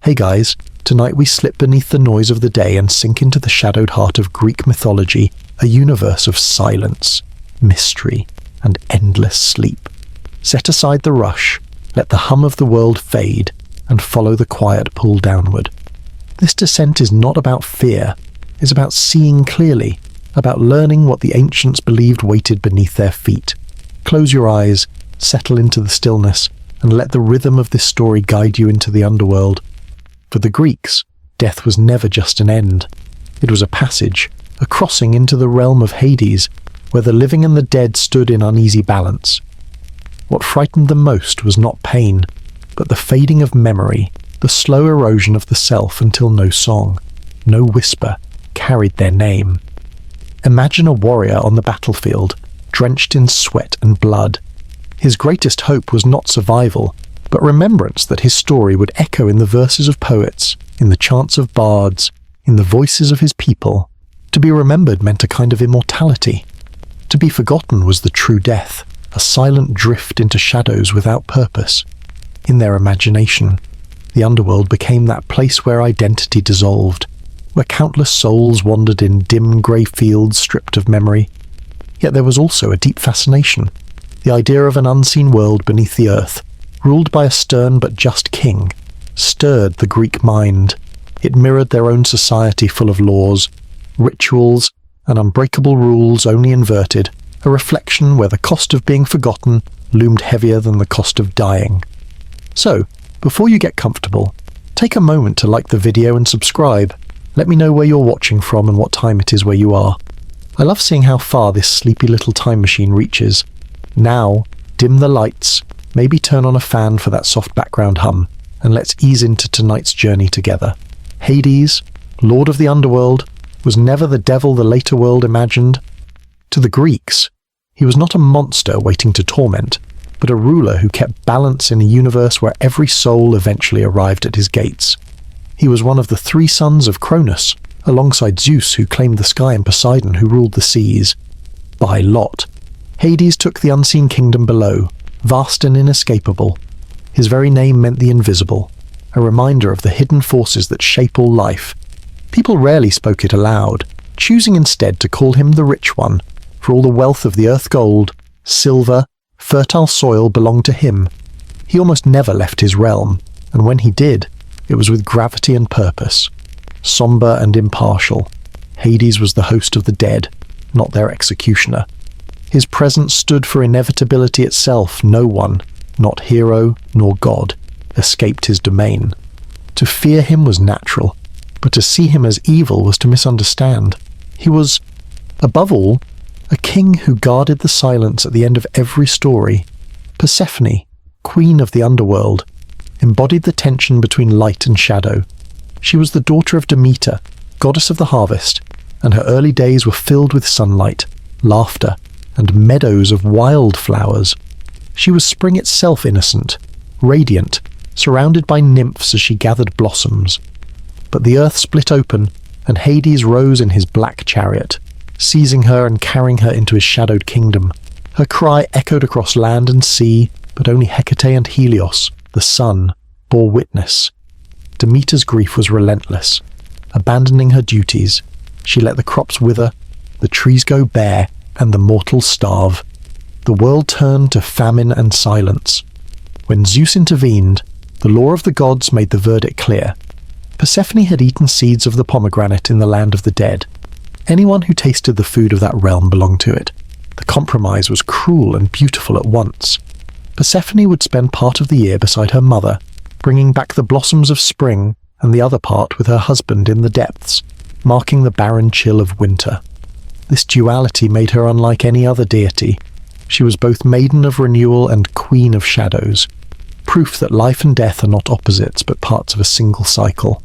Hey guys, tonight we slip beneath the noise of the day and sink into the shadowed heart of Greek mythology, a universe of silence, mystery, and endless sleep. Set aside the rush, let the hum of the world fade, and follow the quiet pull downward. This descent is not about fear, it's about seeing clearly, about learning what the ancients believed waited beneath their feet. Close your eyes, settle into the stillness, and let the rhythm of this story guide you into the underworld. For the Greeks, death was never just an end. It was a passage, a crossing into the realm of Hades, where the living and the dead stood in uneasy balance. What frightened them most was not pain, but the fading of memory, the slow erosion of the self until no song, no whisper, carried their name. Imagine a warrior on the battlefield, drenched in sweat and blood. His greatest hope was not survival, but remembrance that his story would echo in the verses of poets, in the chants of bards, in the voices of his people. To be remembered meant a kind of immortality. To be forgotten was the true death, a silent drift into shadows without purpose. In their imagination, the underworld became that place where identity dissolved, where countless souls wandered in dim grey fields stripped of memory. Yet there was also a deep fascination, the idea of an unseen world beneath the earth, ruled by a stern but just king, stirred the Greek mind. It mirrored their own society full of laws, rituals, and unbreakable rules only inverted, a reflection where the cost of being forgotten loomed heavier than the cost of dying. So, before you get comfortable, take a moment to like the video and subscribe. Let me know where you're watching from and what time it is where you are. I love seeing how far this sleepy little time machine reaches. Now, dim the lights, maybe turn on a fan for that soft background hum, and let's ease into tonight's journey together. Hades, lord of the underworld, was never the devil the later world imagined. To the Greeks, he was not a monster waiting to torment, but a ruler who kept balance in a universe where every soul eventually arrived at his gates. He was one of the three sons of Cronus, alongside Zeus who claimed the sky and Poseidon who ruled the seas. By lot, Hades took the unseen kingdom below, vast and inescapable. His very name meant the invisible, a reminder of the hidden forces that shape all life. People rarely spoke it aloud, choosing instead to call him the Rich One, for all the wealth of the earth gold, silver, fertile soil belonged to him. He almost never left his realm, and when he did, it was with gravity and purpose. Somber and impartial, Hades was the host of the dead, not their executioner. His presence stood for inevitability itself. No one, not hero nor god, escaped his domain. To fear him was natural, but to see him as evil was to misunderstand. He was, above all, a king who guarded the silence at the end of every story. Persephone, queen of the underworld, embodied the tension between light and shadow. She was the daughter of Demeter, goddess of the harvest, and her early days were filled with sunlight, laughter, and meadows of wildflowers. She was spring itself innocent, radiant, surrounded by nymphs as she gathered blossoms. But the earth split open, and Hades rose in his black chariot, seizing her and carrying her into his shadowed kingdom. Her cry echoed across land and sea, but only Hecate and Helios, the sun, bore witness. Demeter's grief was relentless. Abandoning her duties, she let the crops wither, the trees go bare, and the mortals starve. The world turned to famine and silence. When Zeus intervened, the law of the gods made the verdict clear. Persephone had eaten seeds of the pomegranate in the land of the dead. Anyone who tasted the food of that realm belonged to it. The compromise was cruel and beautiful at once. Persephone would spend part of the year beside her mother, bringing back the blossoms of spring, and the other part with her husband in the depths, marking the barren chill of winter. This duality made her unlike any other deity. She was both maiden of renewal and queen of shadows, proof that life and death are not opposites but parts of a single cycle.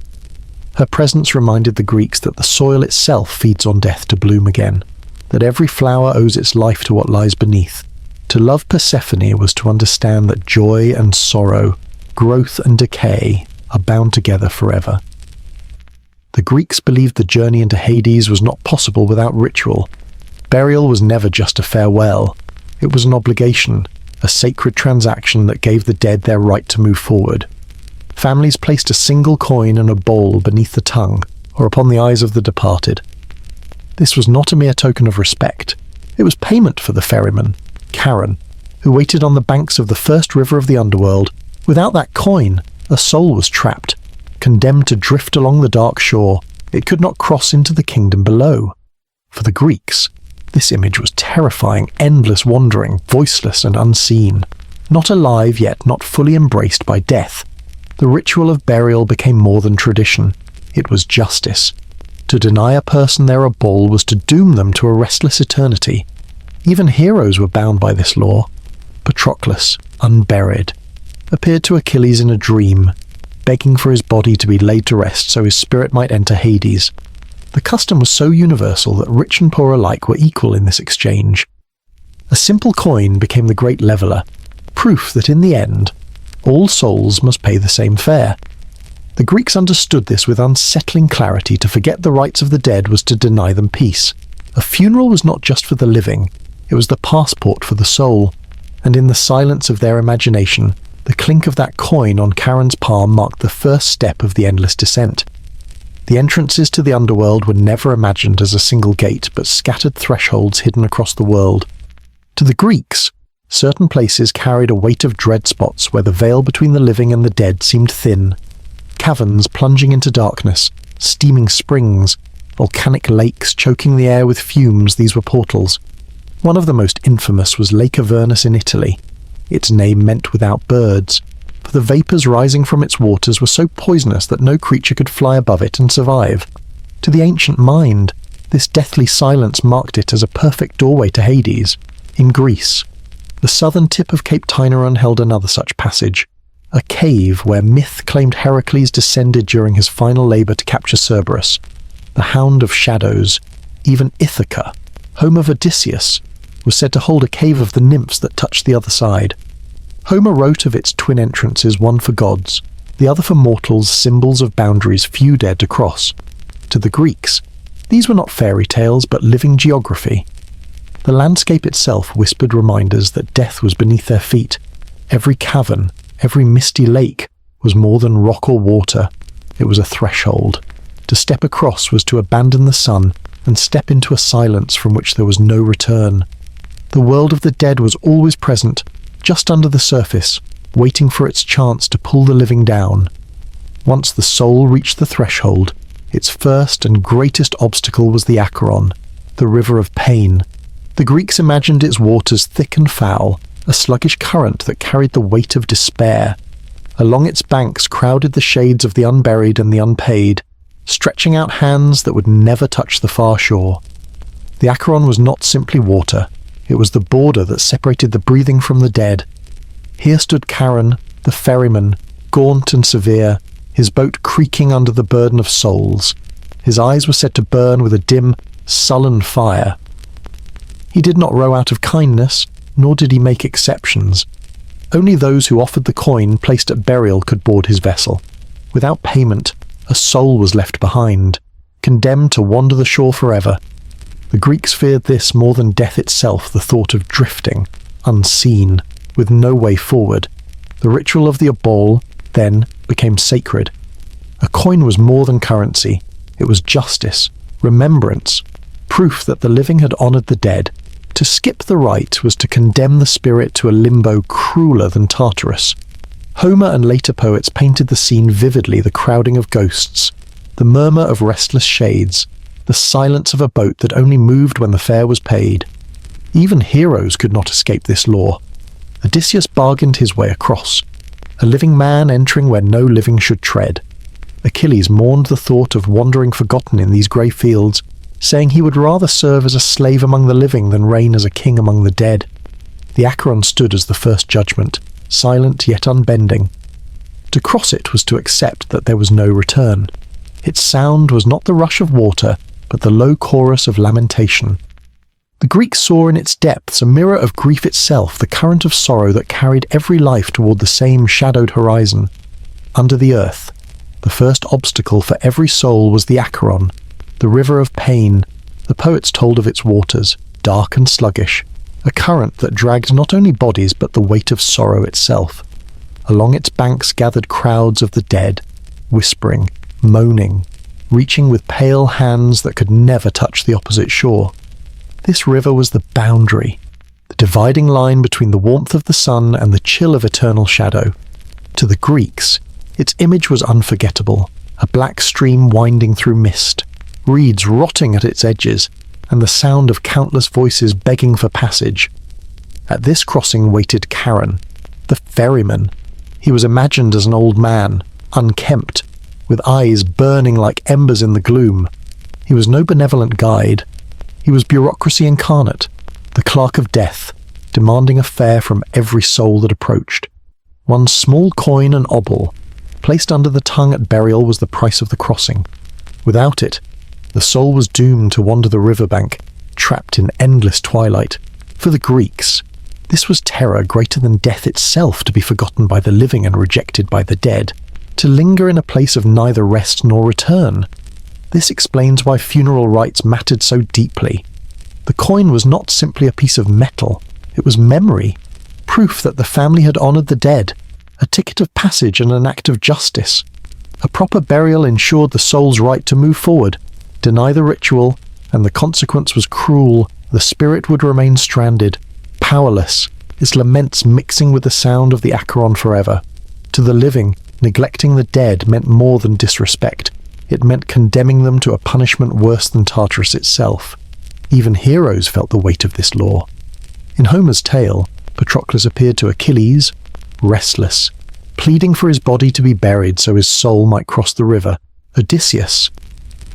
Her presence reminded the Greeks that the soil itself feeds on death to bloom again, that every flower owes its life to what lies beneath. To love Persephone was to understand that joy and sorrow, growth and decay are bound together forever. The Greeks believed the journey into Hades was not possible without ritual. Burial was never just a farewell. It was an obligation, a sacred transaction that gave the dead their right to move forward. Families placed a single coin in a bowl beneath the tongue or upon the eyes of the departed. This was not a mere token of respect. It was payment for the ferryman, Karen, who waited on the banks of the first river of the underworld. Without that coin, a soul was trapped, condemned to drift along the dark shore. It could not cross into the kingdom below. For the Greeks, this image was terrifying, endless wandering, voiceless and unseen. Not alive, yet not fully embraced by death. The ritual of burial became more than tradition. It was justice. To deny a person their abode was to doom them to a restless eternity. Even heroes were bound by this law. Patroclus, unburied, appeared to Achilles in a dream, begging for his body to be laid to rest so his spirit might enter Hades. The custom was so universal that rich and poor alike were equal in this exchange. A simple coin became the great leveller, proof that in the end, all souls must pay the same fare. The Greeks understood this with unsettling clarity. To forget the rights of the dead was to deny them peace. A funeral was not just for the living, it was the passport for the soul, and in the silence of their imagination, the clink of that coin on Charon's palm marked the first step of the endless descent. The entrances to the underworld were never imagined as a single gate, but scattered thresholds hidden across the world. To the Greeks, certain places carried a weight of dread spots where the veil between the living and the dead seemed thin. Caverns plunging into darkness, steaming springs, volcanic lakes choking the air with fumes, these were portals. One of the most infamous was Lake Avernus in Italy. Its name meant without birds, for the vapours rising from its waters were so poisonous that no creature could fly above it and survive. To the ancient mind, this deathly silence marked it as a perfect doorway to Hades. In Greece, the southern tip of Cape Tainaron held another such passage, a cave where myth claimed Heracles descended during his final labour to capture Cerberus, the Hound of Shadows. Even Ithaca, home of Odysseus, was said to hold a cave of the nymphs that touched the other side. Homer wrote of its twin entrances, one for gods, the other for mortals, symbols of boundaries few dared to cross. To the Greeks, these were not fairy tales but living geography. The landscape itself whispered reminders that death was beneath their feet. Every cavern, every misty lake was more than rock or water. It was a threshold. To step across was to abandon the sun and step into a silence from which there was no return. The world of the dead was always present, just under the surface, waiting for its chance to pull the living down. Once the soul reached the threshold, its first and greatest obstacle was the Acheron, the river of pain. The Greeks imagined its waters thick and foul, a sluggish current that carried the weight of despair. Along its banks crowded the shades of the unburied and the unpaid, stretching out hands that would never touch the far shore. The Acheron was not simply water, it was the border that separated the breathing from the dead. Here stood Charon, the ferryman, gaunt and severe, his boat creaking under the burden of souls. His eyes were said to burn with a dim, sullen fire. He did not row out of kindness, nor did he make exceptions. Only those who offered the coin placed at burial could board his vessel. Without payment, a soul was left behind, condemned to wander the shore forever. The Greeks feared this more than death itself, the thought of drifting, unseen, with no way forward. The ritual of the abole, then, became sacred. A coin was more than currency. It was justice, remembrance, proof that the living had honoured the dead. To skip the rite was to condemn the spirit to a limbo crueler than Tartarus. Homer and later poets painted the scene vividly, the crowding of ghosts, the murmur of restless shades, the silence of a boat that only moved when the fare was paid. Even heroes could not escape this law. Odysseus bargained his way across, a living man entering where no living should tread. Achilles mourned the thought of wandering forgotten in these grey fields, saying he would rather serve as a slave among the living than reign as a king among the dead. The Acheron stood as the first judgment, silent yet unbending. To cross it was to accept that there was no return. Its sound was not the rush of water, but the low chorus of lamentation. The Greeks saw in its depths a mirror of grief itself, the current of sorrow that carried every life toward the same shadowed horizon. Under the earth, the first obstacle for every soul was the Acheron, the river of pain. The poets told of its waters, dark and sluggish, a current that dragged not only bodies but the weight of sorrow itself. Along its banks gathered crowds of the dead, whispering, moaning, reaching with pale hands that could never touch the opposite shore. This river was the boundary, the dividing line between the warmth of the sun and the chill of eternal shadow. To the Greeks, its image was unforgettable, a black stream winding through mist, reeds rotting at its edges, and the sound of countless voices begging for passage. At this crossing waited Charon, the ferryman. He was imagined as an old man, unkempt, with eyes burning like embers in the gloom. He was no benevolent guide. He was bureaucracy incarnate, the clerk of death, demanding a fare from every soul that approached. One small coin and obol, placed under the tongue at burial, was the price of the crossing. Without it, the soul was doomed to wander the riverbank, trapped in endless twilight. For the Greeks, this was terror greater than death itself, to be forgotten by the living and rejected by the dead, to linger in a place of neither rest nor return. This explains why funeral rites mattered so deeply. The coin was not simply a piece of metal, it was memory, proof that the family had honoured the dead, a ticket of passage and an act of justice. A proper burial ensured the soul's right to move forward. Deny the ritual, and the consequence was cruel. The spirit would remain stranded, powerless, its laments mixing with the sound of the Acheron forever. To the living, neglecting the dead meant more than disrespect. It meant condemning them to a punishment worse than Tartarus itself. Even heroes felt the weight of this law. In Homer's tale, Patroclus appeared to Achilles, restless, pleading for his body to be buried so his soul might cross the river. Odysseus,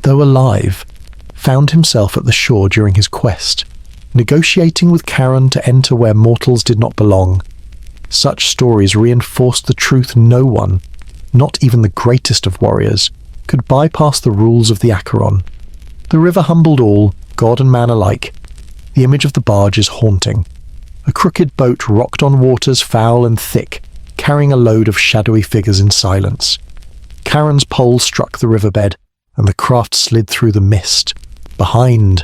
though alive, found himself at the shore during his quest, negotiating with Charon to enter where mortals did not belong. Such stories reinforced the truth no one, not even the greatest of warriors, could bypass the rules of the Acheron. The river humbled all, god and man alike. The image of the barge is haunting. A crooked boat rocked on waters foul and thick, carrying a load of shadowy figures in silence. Charon's pole struck the riverbed, and the craft slid through the mist. Behind,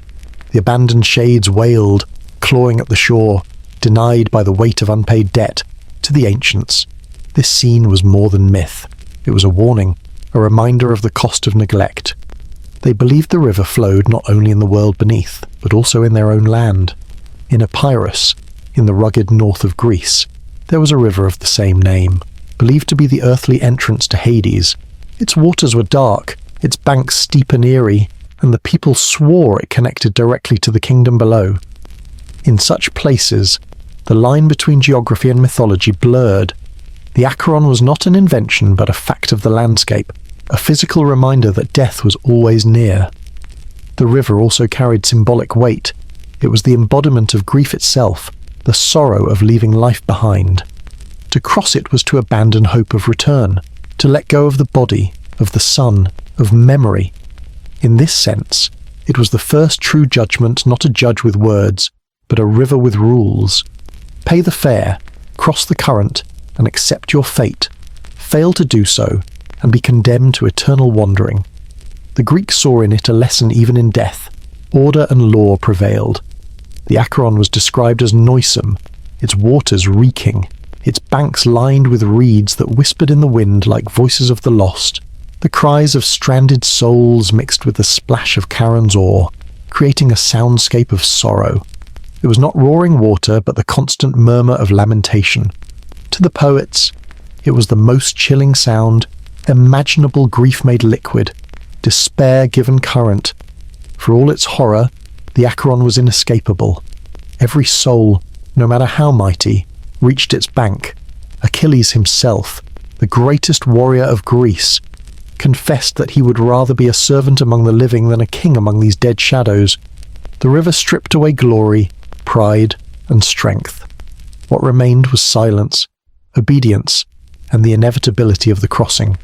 the abandoned shades wailed, clawing at the shore, denied by the weight of unpaid debt. To the ancients, this scene was more than myth. It was a warning, a reminder of the cost of neglect. They believed the river flowed not only in the world beneath, but also in their own land. In Epirus, in the rugged north of Greece, there was a river of the same name, believed to be the earthly entrance to Hades. Its waters were dark, its banks steep and eerie, and the people swore it connected directly to the kingdom below. In such places, the line between geography and mythology blurred. The Acheron was not an invention but a fact of the landscape, a physical reminder that death was always near. The river also carried symbolic weight. It was the embodiment of grief itself, the sorrow of leaving life behind. To cross it was to abandon hope of return, to let go of the body, of the sun, of memory. In this sense, it was the first true judgment, not a judge with words, but a river with rules. Pay the fare, cross the current, and accept your fate. Fail to do so, and be condemned to eternal wandering. The Greeks saw in it a lesson even in death. Order and law prevailed. The Acheron was described as noisome, its waters reeking, its banks lined with reeds that whispered in the wind like voices of the lost. The cries of stranded souls mixed with the splash of Charon's oar, creating a soundscape of sorrow. It was not roaring water, but the constant murmur of lamentation. To the poets, it was the most chilling sound, imaginable grief made liquid, despair given current. For all its horror, the Acheron was inescapable. Every soul, no matter how mighty, reached its bank. Achilles himself, the greatest warrior of Greece, confessed that he would rather be a servant among the living than a king among these dead shadows. The river stripped away glory, pride, and strength. What remained was silence, obedience, and the inevitability of the crossing.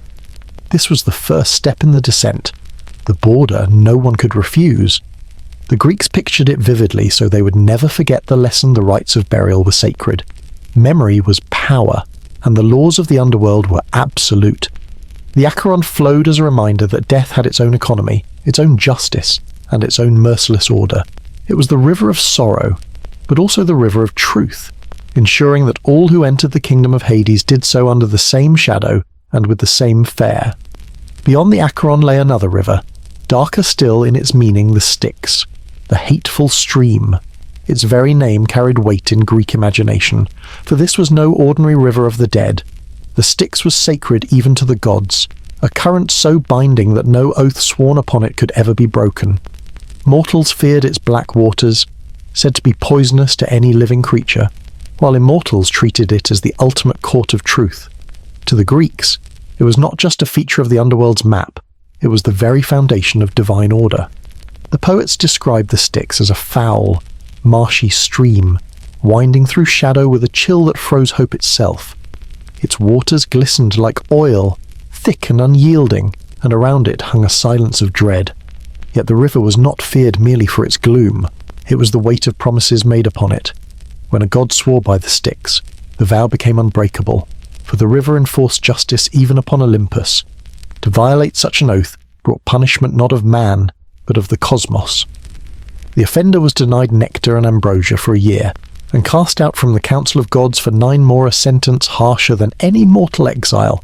This was the first step in the descent, the border no one could refuse. The Greeks pictured it vividly so they would never forget the lesson the rites of burial were sacred. Memory was power, and the laws of the underworld were absolute. The Acheron flowed as a reminder that death had its own economy, its own justice, and its own merciless order. It was the river of sorrow, but also the river of truth. ensuring that all who entered the kingdom of Hades did so under the same shadow and with the same fare. Beyond the Acheron lay another river, darker still in its meaning, the Styx, the hateful stream. Its very name carried weight in Greek imagination, for this was no ordinary river of the dead. The Styx was sacred even to the gods, a current so binding that no oath sworn upon it could ever be broken. Mortals feared its black waters, said to be poisonous to any living creature, while immortals treated it as the ultimate court of truth. To the Greeks, it was not just a feature of the underworld's map, it was the very foundation of divine order. The poets described the Styx as a foul, marshy stream, winding through shadow with a chill that froze hope itself. Its waters glistened like oil, thick and unyielding, and around it hung a silence of dread. Yet the river was not feared merely for its gloom, it was the weight of promises made upon it. When a god swore by the Styx, the vow became unbreakable, for the river enforced justice even upon Olympus. To violate such an oath brought punishment not of man, but of the cosmos. The offender was denied nectar and ambrosia for a year, and cast out from the council of gods for 9 more, a sentence harsher than any mortal exile.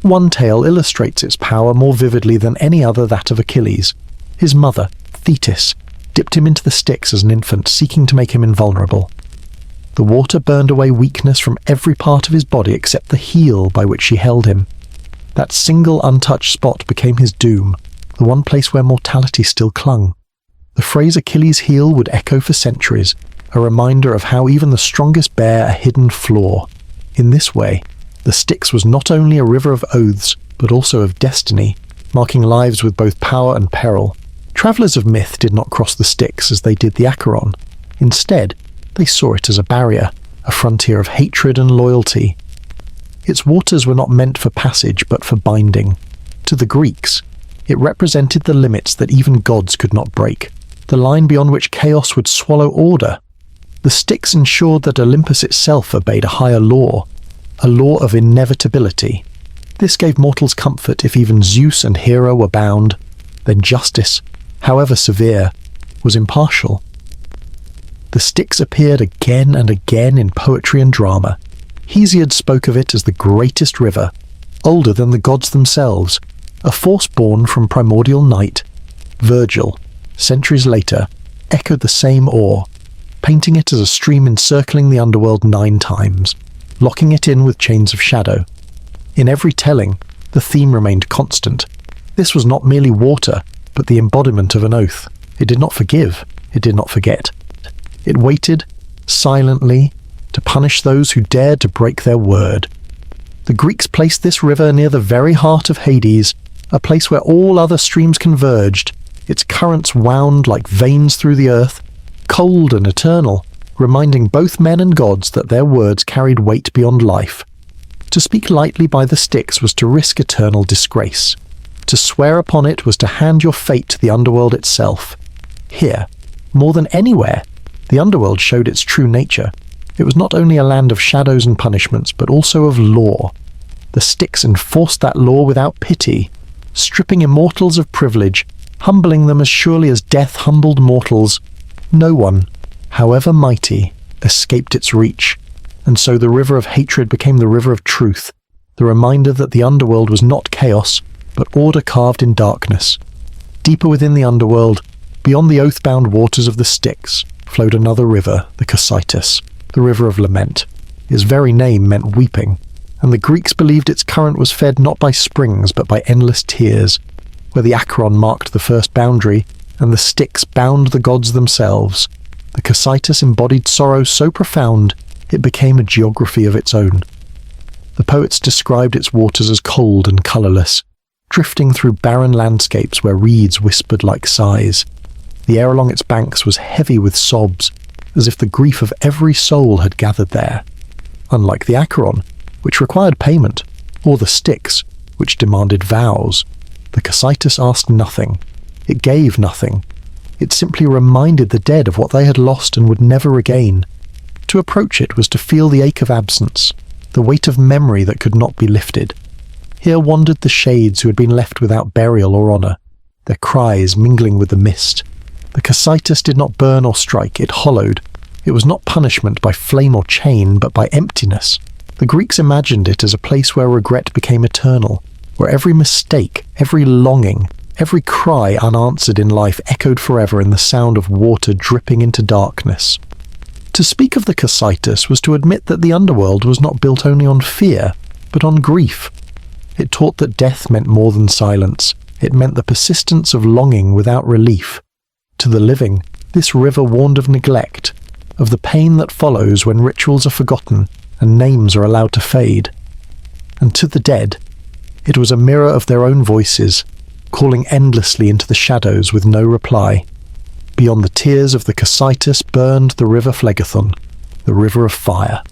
One tale illustrates its power more vividly than any other, that of Achilles. His mother, Thetis, dipped him into the Styx as an infant, seeking to make him invulnerable. The water burned away weakness from every part of his body except the heel by which she held him. That single untouched spot became his doom, the one place where mortality still clung. The phrase Achilles' heel would echo for centuries, a reminder of how even the strongest bear a hidden flaw. In this way, the Styx was not only a river of oaths, but also of destiny, marking lives with both power and peril. Travellers of myth did not cross the Styx as they did the Acheron. Instead, they saw it as a barrier, a frontier of hatred and loyalty. Its waters were not meant for passage, but for binding. To the Greeks, it represented the limits that even gods could not break, the line beyond which chaos would swallow order. The Styx ensured that Olympus itself obeyed a higher law, a law of inevitability. This gave mortals comfort if even Zeus and Hera were bound. Then justice, however severe, was impartial. The Styx appeared again and again in poetry and drama. Hesiod spoke of it as the greatest river, older than the gods themselves, a force born from primordial night. Virgil, centuries later, echoed the same awe, painting it as a stream encircling the underworld 9 times, locking it in with chains of shadow. In every telling, the theme remained constant. This was not merely water, but the embodiment of an oath. It did not forgive, it did not forget. It waited, silently, to punish those who dared to break their word. The Greeks placed this river near the very heart of Hades, a place where all other streams converged. Its currents wound like veins through the earth, cold and eternal, reminding both men and gods that their words carried weight beyond life. To speak lightly by the Styx was to risk eternal disgrace. To swear upon it was to hand your fate to the underworld itself. Here, more than anywhere, the underworld showed its true nature. It was not only a land of shadows and punishments, but also of law. The Styx enforced that law without pity, stripping immortals of privilege, humbling them as surely as death humbled mortals. No one, however mighty, escaped its reach, and so the river of hatred became the river of truth, the reminder that the underworld was not chaos, but order carved in darkness. Deeper within the underworld, beyond the oath-bound waters of the Styx, flowed another river, the Cocytus, the river of lament. Its very name meant weeping, and the Greeks believed its current was fed not by springs but by endless tears. Where the Acheron marked the first boundary, and the Styx bound the gods themselves, the Cocytus embodied sorrow so profound it became a geography of its own. The poets described its waters as cold and colourless, drifting through barren landscapes where reeds whispered like sighs. The air along its banks was heavy with sobs, as if the grief of every soul had gathered there. Unlike the Acheron, which required payment, or the Styx, which demanded vows, the Cocytus asked nothing. It gave nothing. It simply reminded the dead of what they had lost and would never regain. To approach it was to feel the ache of absence, the weight of memory that could not be lifted. Here wandered the shades who had been left without burial or honour, their cries mingling with the mist. The Cocytus did not burn or strike, it hollowed, It was not punishment by flame or chain, but by emptiness. The Greeks imagined it as a place where regret became eternal, where every mistake, every longing, every cry unanswered in life echoed forever in the sound of water dripping into darkness. To speak of the Cocytus was to admit that the underworld was not built only on fear, but on grief. It taught that death meant more than silence. It meant the persistence of longing without relief. To the living, this river warned of neglect, of the pain that follows when rituals are forgotten and names are allowed to fade. And to the dead, it was a mirror of their own voices, calling endlessly into the shadows with no reply. Beyond the tears of the Cocytus burned the river Phlegethon, the river of fire.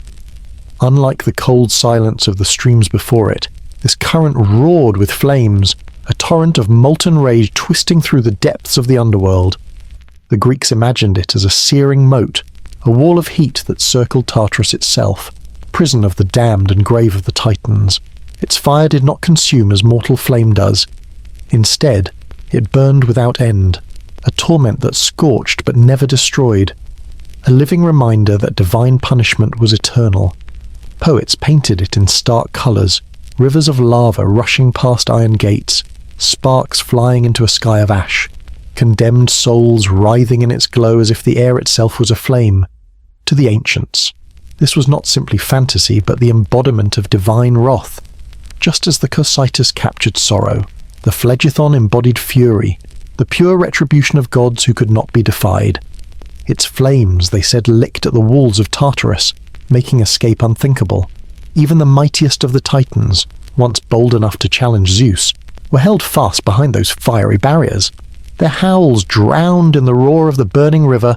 Unlike the cold silence of the streams before it, this current roared with flames, a torrent of molten rage twisting through the depths of the underworld. The Greeks imagined it as a searing moat, a wall of heat that circled Tartarus itself, prison of the damned and grave of the Titans. Its fire did not consume as mortal flame does. Instead, it burned without end, a torment that scorched but never destroyed, a living reminder that divine punishment was eternal. Poets painted it in stark colours, rivers of lava rushing past iron gates, sparks flying into a sky of ash, condemned souls writhing in its glow as if the air itself was aflame. To the ancients, this was not simply fantasy, but the embodiment of divine wrath. Just as the Cocytus captured sorrow, the Phlegethon embodied fury, the pure retribution of gods who could not be defied. Its flames, they said, licked at the walls of Tartarus, making escape unthinkable. Even the mightiest of the Titans, once bold enough to challenge Zeus, were held fast behind those fiery barriers. Their howls drowned in the roar of the burning river.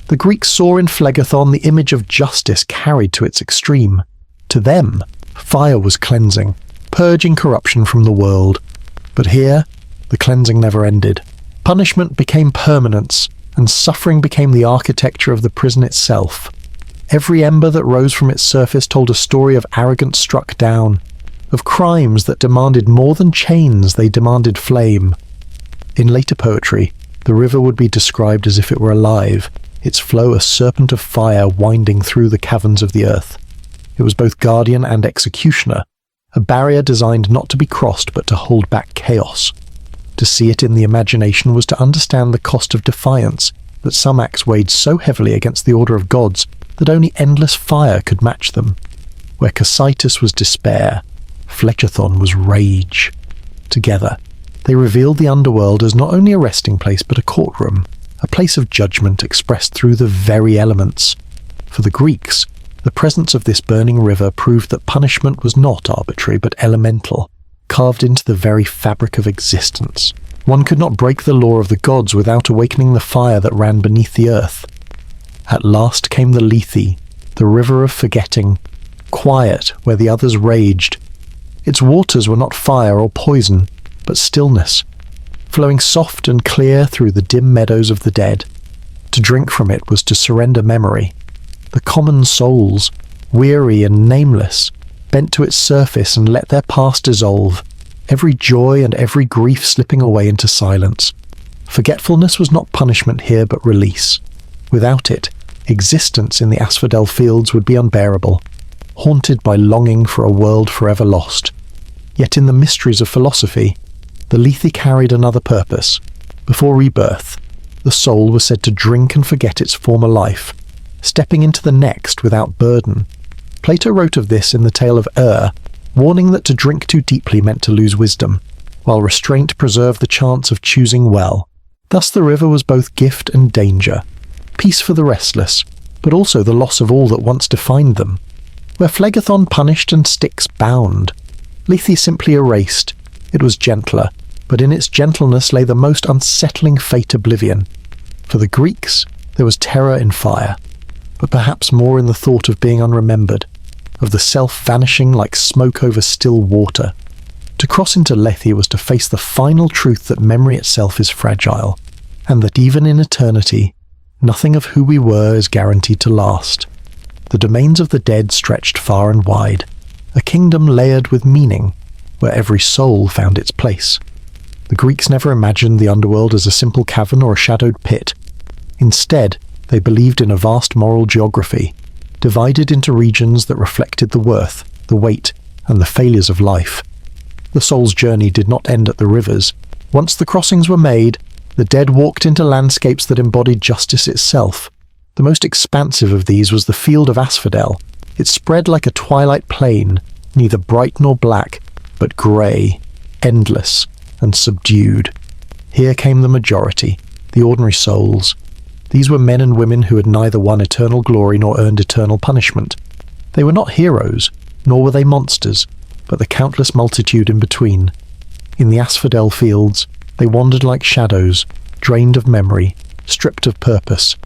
The Greeks saw in Phlegethon the image of justice carried to its extreme. To them, fire was cleansing, purging corruption from the world. But here, the cleansing never ended. Punishment became permanence, and suffering became the architecture of the prison itself. Every ember that rose from its surface told a story of arrogance struck down, of crimes that demanded more than chains, they demanded flame. In later poetry, the river would be described as if it were alive, its flow a serpent of fire winding through the caverns of the earth. It was both guardian and executioner, a barrier designed not to be crossed but to hold back chaos. To see it in the imagination was to understand the cost of defiance, that some acts weighed so heavily against the order of gods that only endless fire could match them. Where Cocytus was despair, Phlegethon was rage. Together, they revealed the underworld as not only a resting place but a courtroom, a place of judgment expressed through the very elements. For the Greeks, the presence of this burning river proved that punishment was not arbitrary but elemental, carved into the very fabric of existence. One could not break the law of the gods without awakening the fire that ran beneath the earth. At last came the Lethe, the river of forgetting, quiet where the others raged. Its waters were not fire or poison, but stillness, flowing soft and clear through the dim meadows of the dead. To drink from it was to surrender memory. The common souls, weary and nameless, bent to its surface and let their past dissolve, every joy and every grief slipping away into silence. Forgetfulness was not punishment here but release. Without it, existence in the asphodel fields would be unbearable, haunted by longing for a world forever lost. Yet in the mysteries of philosophy, the Lethe carried another purpose. Before rebirth, the soul was said to drink and forget its former life, stepping into the next without burden. Plato wrote of this in the tale of warning that to drink too deeply meant to lose wisdom, while restraint preserved the chance of choosing well. Thus the river was both gift and danger, peace for the restless, but also the loss of all that once defined them. Where Phlegethon punished and Styx bound, Lethe simply erased. It was gentler, but in its gentleness lay the most unsettling fate oblivion. For the Greeks, there was terror in fire, but perhaps more in the thought of being unremembered, of the self vanishing like smoke over still water. To cross into Lethe was to face the final truth that memory itself is fragile, and that even in eternity, nothing of who we were is guaranteed to last. The domains of the dead stretched far and wide, a kingdom layered with meaning, where every soul found its place. The Greeks never imagined the underworld as a simple cavern or a shadowed pit. Instead, They believed in a vast moral geography, divided into regions that reflected the worth, the weight, and the failures of life. The soul's journey did not end at the rivers. Once the crossings were made, the dead walked into landscapes that embodied justice itself. The most expansive of these was the field of asphodel. It spread like a twilight plain, neither bright nor black, but grey, endless, and subdued. Here came the majority, the ordinary souls. These were men and women who had neither won eternal glory nor earned eternal punishment. They were not heroes, nor were they monsters, but the countless multitude in between. In the asphodel fields, they wandered like shadows, drained of memory, stripped of purpose.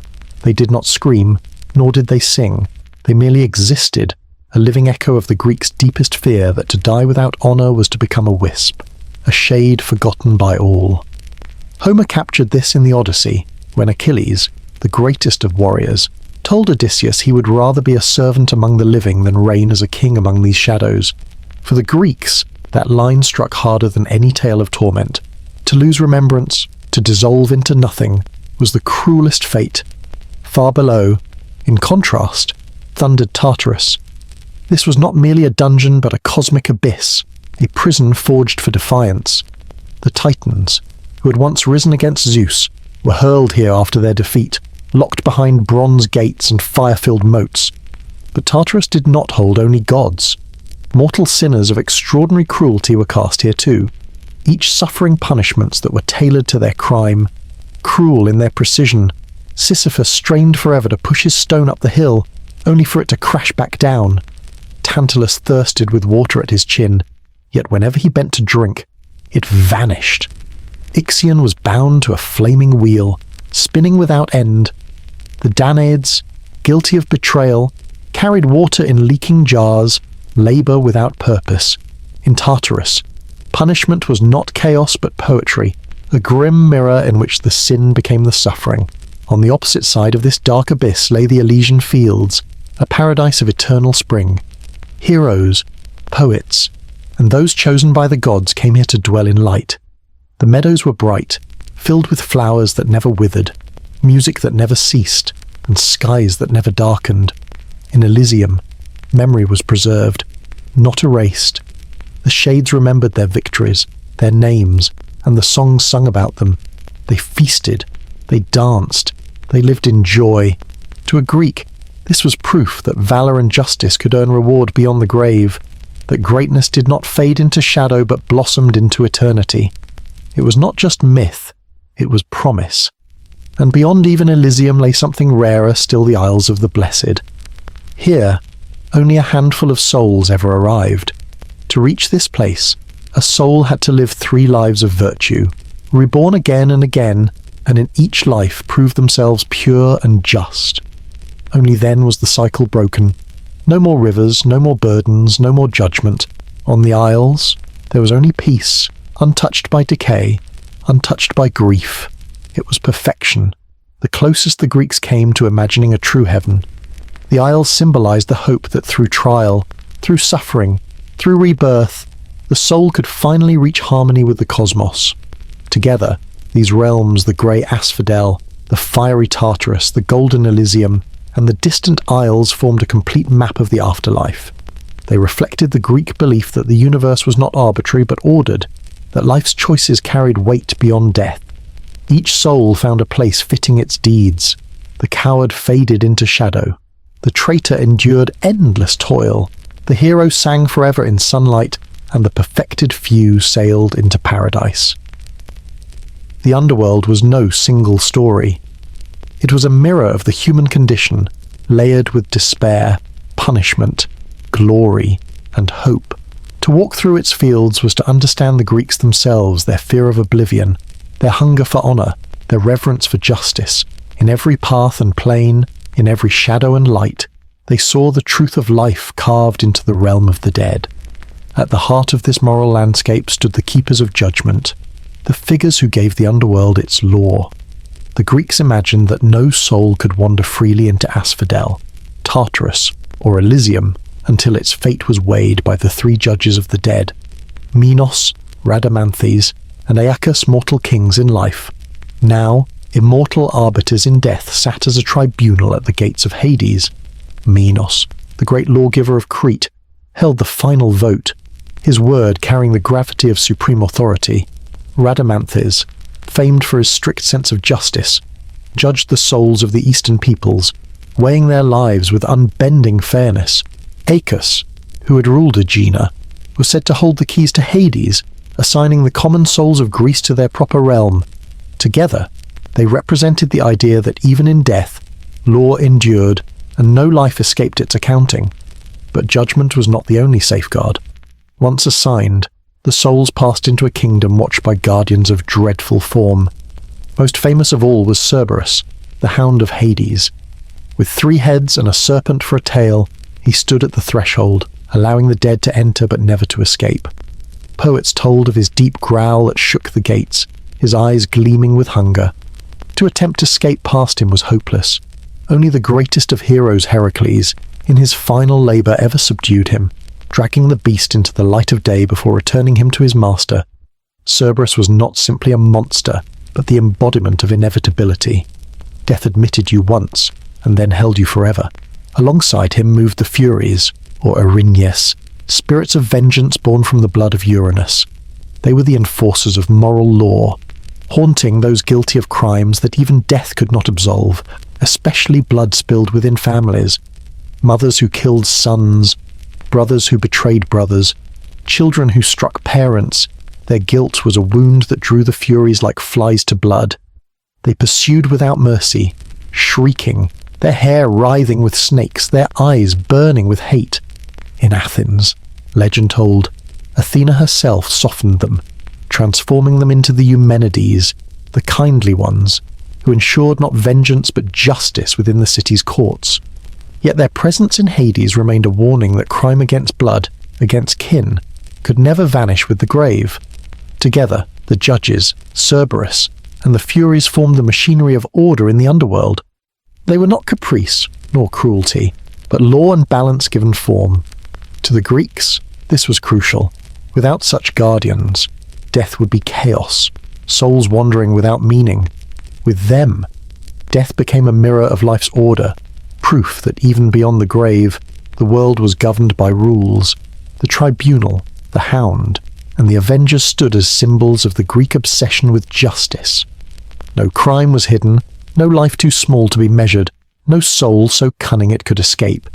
They did not scream, nor did they sing. They merely existed, a living echo of the Greeks' deepest fear that to die without honour was to become a wisp, a shade forgotten by all. Homer captured this in the Odyssey, when Achilles, the greatest of warriors, told Odysseus he would rather be a servant among the living than reign as a king among these shadows. For the Greeks, that line struck harder than any tale of torment. To lose remembrance, to dissolve into nothing, was the cruelest fate. Far below, in contrast, thundered Tartarus. This was not merely a dungeon but a cosmic abyss, a prison forged for defiance. The Titans, who had once risen against Zeus, were hurled here after their defeat, locked behind bronze gates and fire-filled moats. But Tartarus did not hold only gods. Mortal sinners of extraordinary cruelty were cast here too, each suffering punishments that were tailored to their crime, cruel in their precision. Sisyphus strained forever to push his stone up the hill, only for it to crash back down. Tantalus thirsted with water at his chin, yet whenever he bent to drink, it vanished. Ixion was bound to a flaming wheel, spinning without end. The Danaids, guilty of betrayal, carried water in leaking jars, labour without purpose. In Tartarus, punishment was not chaos but poetry, a grim mirror in which the sin became the suffering. On the opposite side of this dark abyss lay the Elysian fields, a paradise of eternal spring. Heroes, poets, and those chosen by the gods came here to dwell in light. The meadows were bright, filled with flowers that never withered, music that never ceased, and skies that never darkened. In Elysium, memory was preserved, not erased. The shades remembered their victories, their names, and the songs sung about them. They feasted, they danced, they lived in joy. To a Greek, this was proof that valour and justice could earn reward beyond the grave, that greatness did not fade into shadow but blossomed into eternity. It was not just myth, it was promise. And beyond even Elysium lay something rarer still, the Isles of the Blessed. Here, only a handful of souls ever arrived. To reach this place, a soul had to live 3 lives of virtue, reborn again and again, and in each life prove themselves pure and just. Only then was the cycle broken. No more rivers, no more burdens, no more judgment. On the Isles, there was only peace, untouched by decay, untouched by grief. It was perfection, the closest the Greeks came to imagining a true heaven. The Isles symbolized the hope that through trial, through suffering, through rebirth, the soul could finally reach harmony with the cosmos. Together, these realms, the grey asphodel, the fiery Tartarus, the golden Elysium, and the distant Isles formed a complete map of the afterlife. They reflected the Greek belief that the universe was not arbitrary but ordered, that life's choices carried weight beyond death. Each soul found a place fitting its deeds. The coward faded into shadow. The traitor endured endless toil. The hero sang forever in sunlight, and the perfected few sailed into paradise. The underworld was no single story. It was a mirror of the human condition, layered with despair, punishment, glory, and hope. To walk through its fields was to understand the Greeks themselves, their fear of oblivion, their hunger for honour, their reverence for justice. In every path and plain, in every shadow and light, they saw the truth of life carved into the realm of the dead. At the heart of this moral landscape stood the keepers of judgment, the figures who gave the underworld its law. The Greeks imagined that no soul could wander freely into Asphodel, Tartarus, or Elysium until its fate was weighed by the 3 judges of the dead, Minos, Rhadamanthes, and Aeacus, mortal kings in life. Now, immortal arbiters in death sat as a tribunal at the gates of Hades. Minos, the great lawgiver of Crete, held the final vote, his word carrying the gravity of supreme authority. Rhadamanthys, famed for his strict sense of justice, judged the souls of the eastern peoples, weighing their lives with unbending fairness. Acus, who had ruled Aegina, was said to hold the keys to Hades, assigning the common souls of Greece to their proper realm. Together, they represented the idea that even in death, law endured and no life escaped its accounting. But judgment was not the only safeguard. Once assigned, the souls passed into a kingdom watched by guardians of dreadful form. Most famous of all was Cerberus, the hound of Hades. With 3 heads and a serpent for a tail, he stood at the threshold, allowing the dead to enter but never to escape. Poets told of his deep growl that shook the gates, his eyes gleaming with hunger. To attempt to escape past him was hopeless. Only the greatest of heroes, Heracles, in his final labour ever subdued him, dragging the beast into the light of day before returning him to his master. Cerberus was not simply a monster, but the embodiment of inevitability. Death admitted you once, and then held you forever. Alongside him moved the Furies, or Erinyes, spirits of vengeance born from the blood of Uranus. They were the enforcers of moral law, haunting those guilty of crimes that even death could not absolve, especially blood spilled within families. Mothers who killed sons, brothers who betrayed brothers, children who struck parents. Their guilt was a wound that drew the Furies like flies to blood. They pursued without mercy, shrieking, their hair writhing with snakes, their eyes burning with hate. In Athens, legend told, Athena herself softened them, transforming them into the Eumenides, the kindly ones, who ensured not vengeance but justice within the city's courts. Yet their presence in Hades remained a warning that crime against blood, against kin, could never vanish with the grave. Together, the judges, Cerberus, and the Furies formed the machinery of order in the underworld. They were not caprice, nor cruelty, but law and balance given form. To the Greeks, this was crucial. Without such guardians, death would be chaos, souls wandering without meaning. With them, death became a mirror of life's order, proof that even beyond the grave, the world was governed by rules. The tribunal, the hound, and the avengers stood as symbols of the Greek obsession with justice. No crime was hidden, no life too small to be measured, no soul so cunning it could escape.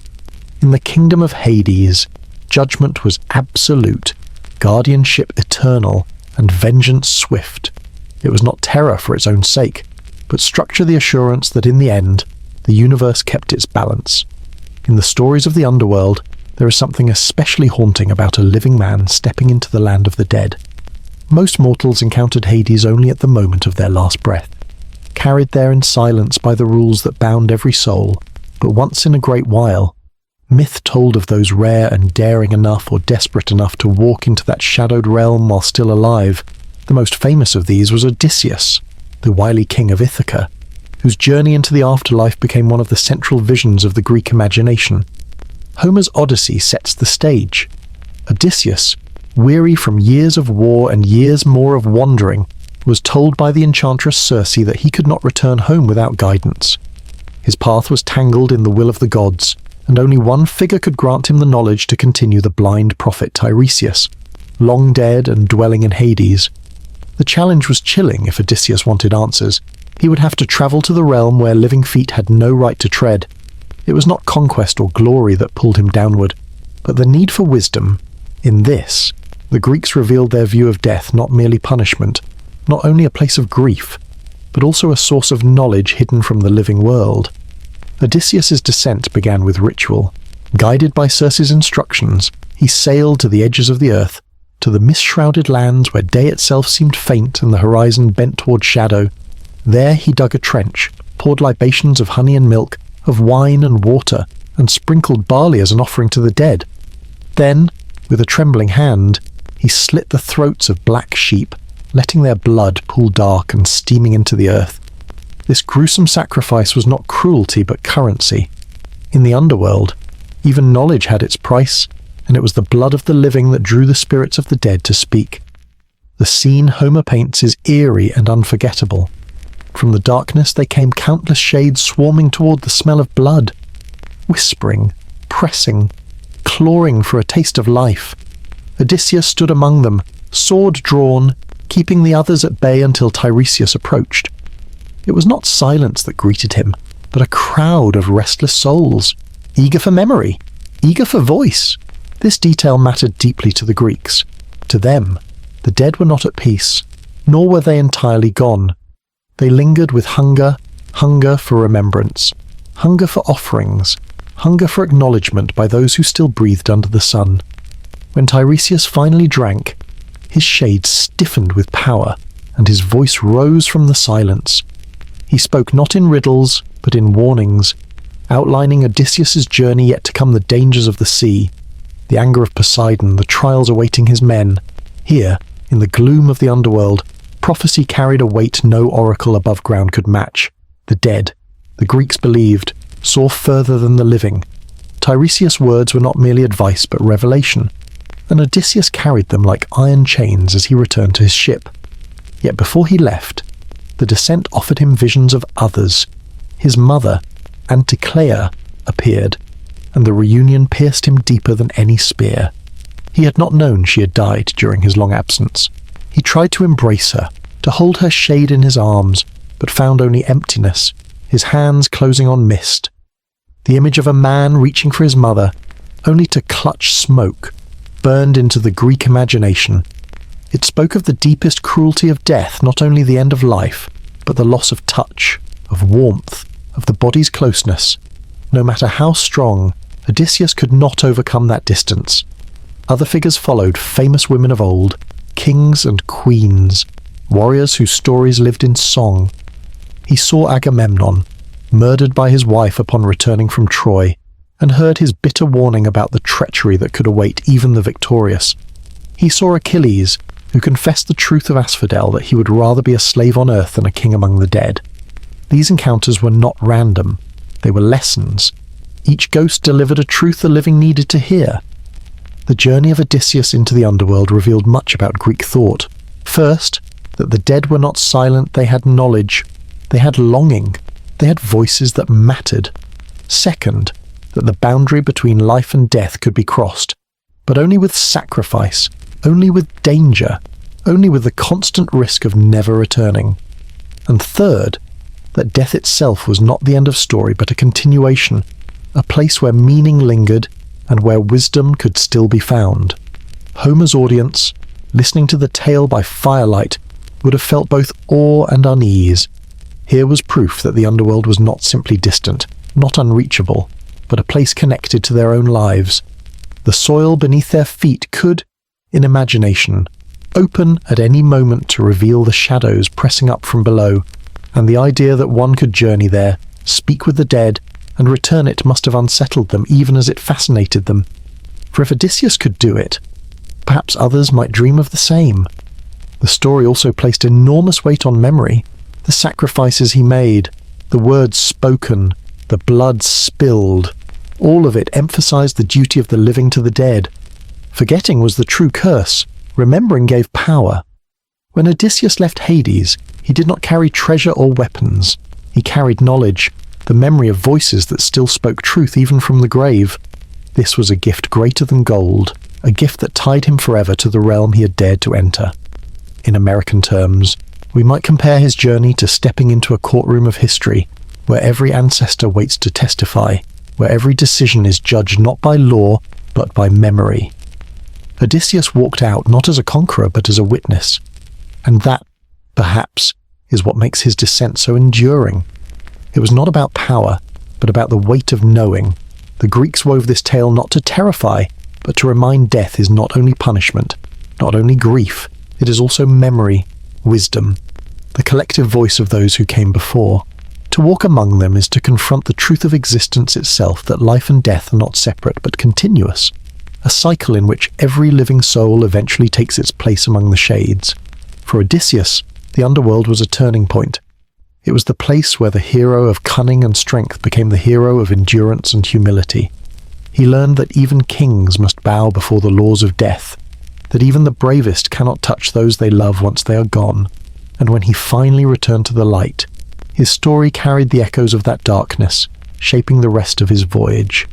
In the kingdom of Hades, judgment was absolute, guardianship eternal, and vengeance swift. It was not terror for its own sake, but structure the assurance that in the end, the universe kept its balance. In the stories of the underworld, there is something especially haunting about a living man stepping into the land of the dead. Most mortals encountered Hades only at the moment of their last breath, carried there in silence by the rules that bound every soul, but once in a great while, myth told of those rare and daring enough or desperate enough to walk into that shadowed realm while still alive. The most famous of these was Odysseus, the wily king of Ithaca, whose journey into the afterlife became one of the central visions of the Greek imagination. Homer's Odyssey sets the stage. Odysseus, weary from years of war and years more of wandering, was told by the enchantress Circe that he could not return home without guidance. His path was tangled in the will of the gods, and only one figure could grant him the knowledge to continue the blind prophet Tiresias, long dead and dwelling in Hades. The challenge was chilling if Odysseus wanted answers. He would have to travel to the realm where living feet had no right to tread. It was not conquest or glory that pulled him downward, but the need for wisdom. In this, the Greeks revealed their view of death not merely punishment, not only a place of grief, but also a source of knowledge hidden from the living world. Odysseus's descent began with ritual. Guided by Circe's instructions, he sailed to the edges of the earth, to the mist-shrouded lands where day itself seemed faint and the horizon bent toward shadow. There he dug a trench, poured libations of honey and milk, of wine and water, and sprinkled barley as an offering to the dead. Then, with a trembling hand, he slit the throats of black sheep, letting their blood pool dark and steaming into the earth. This gruesome sacrifice was not cruelty but currency. In the underworld, even knowledge had its price, and it was the blood of the living that drew the spirits of the dead to speak. The scene Homer paints is eerie and unforgettable. From the darkness they came countless shades swarming toward the smell of blood, whispering, pressing, clawing for a taste of life. Odysseus stood among them, sword drawn, keeping the others at bay until Tiresias approached. It was not silence that greeted him, but a crowd of restless souls, eager for memory, eager for voice. This detail mattered deeply to the Greeks. To them, the dead were not at peace, nor were they entirely gone. They lingered with hunger, hunger for remembrance, hunger for offerings, hunger for acknowledgement by those who still breathed under the sun. When Tiresias finally drank, his shade stiffened with power, and his voice rose from the silence. He spoke not in riddles, but in warnings, outlining Odysseus's journey yet to come, the dangers of the sea, the anger of Poseidon, the trials awaiting his men. Here, in the gloom of the underworld, prophecy carried a weight no oracle above ground could match. The dead, the Greeks believed, saw further than the living. Tiresias' words were not merely advice but revelation, and Odysseus carried them like iron chains as he returned to his ship. Yet before he left, the descent offered him visions of others. His mother, Anticlea, appeared, and the reunion pierced him deeper than any spear. He had not known she had died during his long absence. He tried to embrace her, to hold her shade in his arms, but found only emptiness, his hands closing on mist. The image of a man reaching for his mother, only to clutch smoke, burned into the Greek imagination. It spoke of the deepest cruelty of death, not only the end of life, but the loss of touch, of warmth, of the body's closeness. No matter how strong, Odysseus could not overcome that distance. Other figures followed, famous women of old, kings and queens, warriors whose stories lived in song. He saw Agamemnon, murdered by his wife upon returning from Troy, and heard his bitter warning about the treachery that could await even the victorious. He saw Achilles, who confessed the truth of Asphodel, that he would rather be a slave on earth than a king among the dead. These encounters were not random. They were lessons. Each ghost delivered a truth the living needed to hear. The journey of Odysseus into the underworld revealed much about Greek thought. First, that the dead were not silent, they had knowledge. They had longing. They had voices that mattered. Second, that the boundary between life and death could be crossed, but only with sacrifice, only with danger, only with the constant risk of never returning. And third, that death itself was not the end of story but a continuation, a place where meaning lingered and where wisdom could still be found. Homer's audience, listening to the tale by firelight, would have felt both awe and unease. Here was proof that the underworld was not simply distant, not unreachable, but a place connected to their own lives. The soil beneath their feet could, in imagination, open at any moment to reveal the shadows pressing up from below, and the idea that one could journey there, speak with the dead, and return it must have unsettled them even as it fascinated them. For if Odysseus could do it, perhaps others might dream of the same. The story also placed enormous weight on memory, the sacrifices he made, the words spoken, the blood spilled. All of it emphasized the duty of the living to the dead. Forgetting was the true curse. Remembering gave power. When Odysseus left Hades, he did not carry treasure or weapons. He carried knowledge, the memory of voices that still spoke truth even from the grave. This was a gift greater than gold, a gift that tied him forever to the realm he had dared to enter. In American terms, we might compare his journey to stepping into a courtroom of history, where every ancestor waits to testify, where every decision is judged not by law, but by memory. Odysseus walked out not as a conqueror, but as a witness. And that, perhaps, is what makes his descent so enduring. It was not about power, but about the weight of knowing. The Greeks wove this tale not to terrify, but to remind death is not only punishment, not only grief, it is also memory, wisdom, the collective voice of those who came before. To walk among them is to confront the truth of existence itself, that life and death are not separate but continuous, a cycle in which every living soul eventually takes its place among the shades. For Odysseus, the underworld was a turning point. It was the place where the hero of cunning and strength became the hero of endurance and humility. He learned that even kings must bow before the laws of death, that even the bravest cannot touch those they love once they are gone, and when he finally returned to the light, His story carried the echoes of that darkness, shaping the rest of his voyage.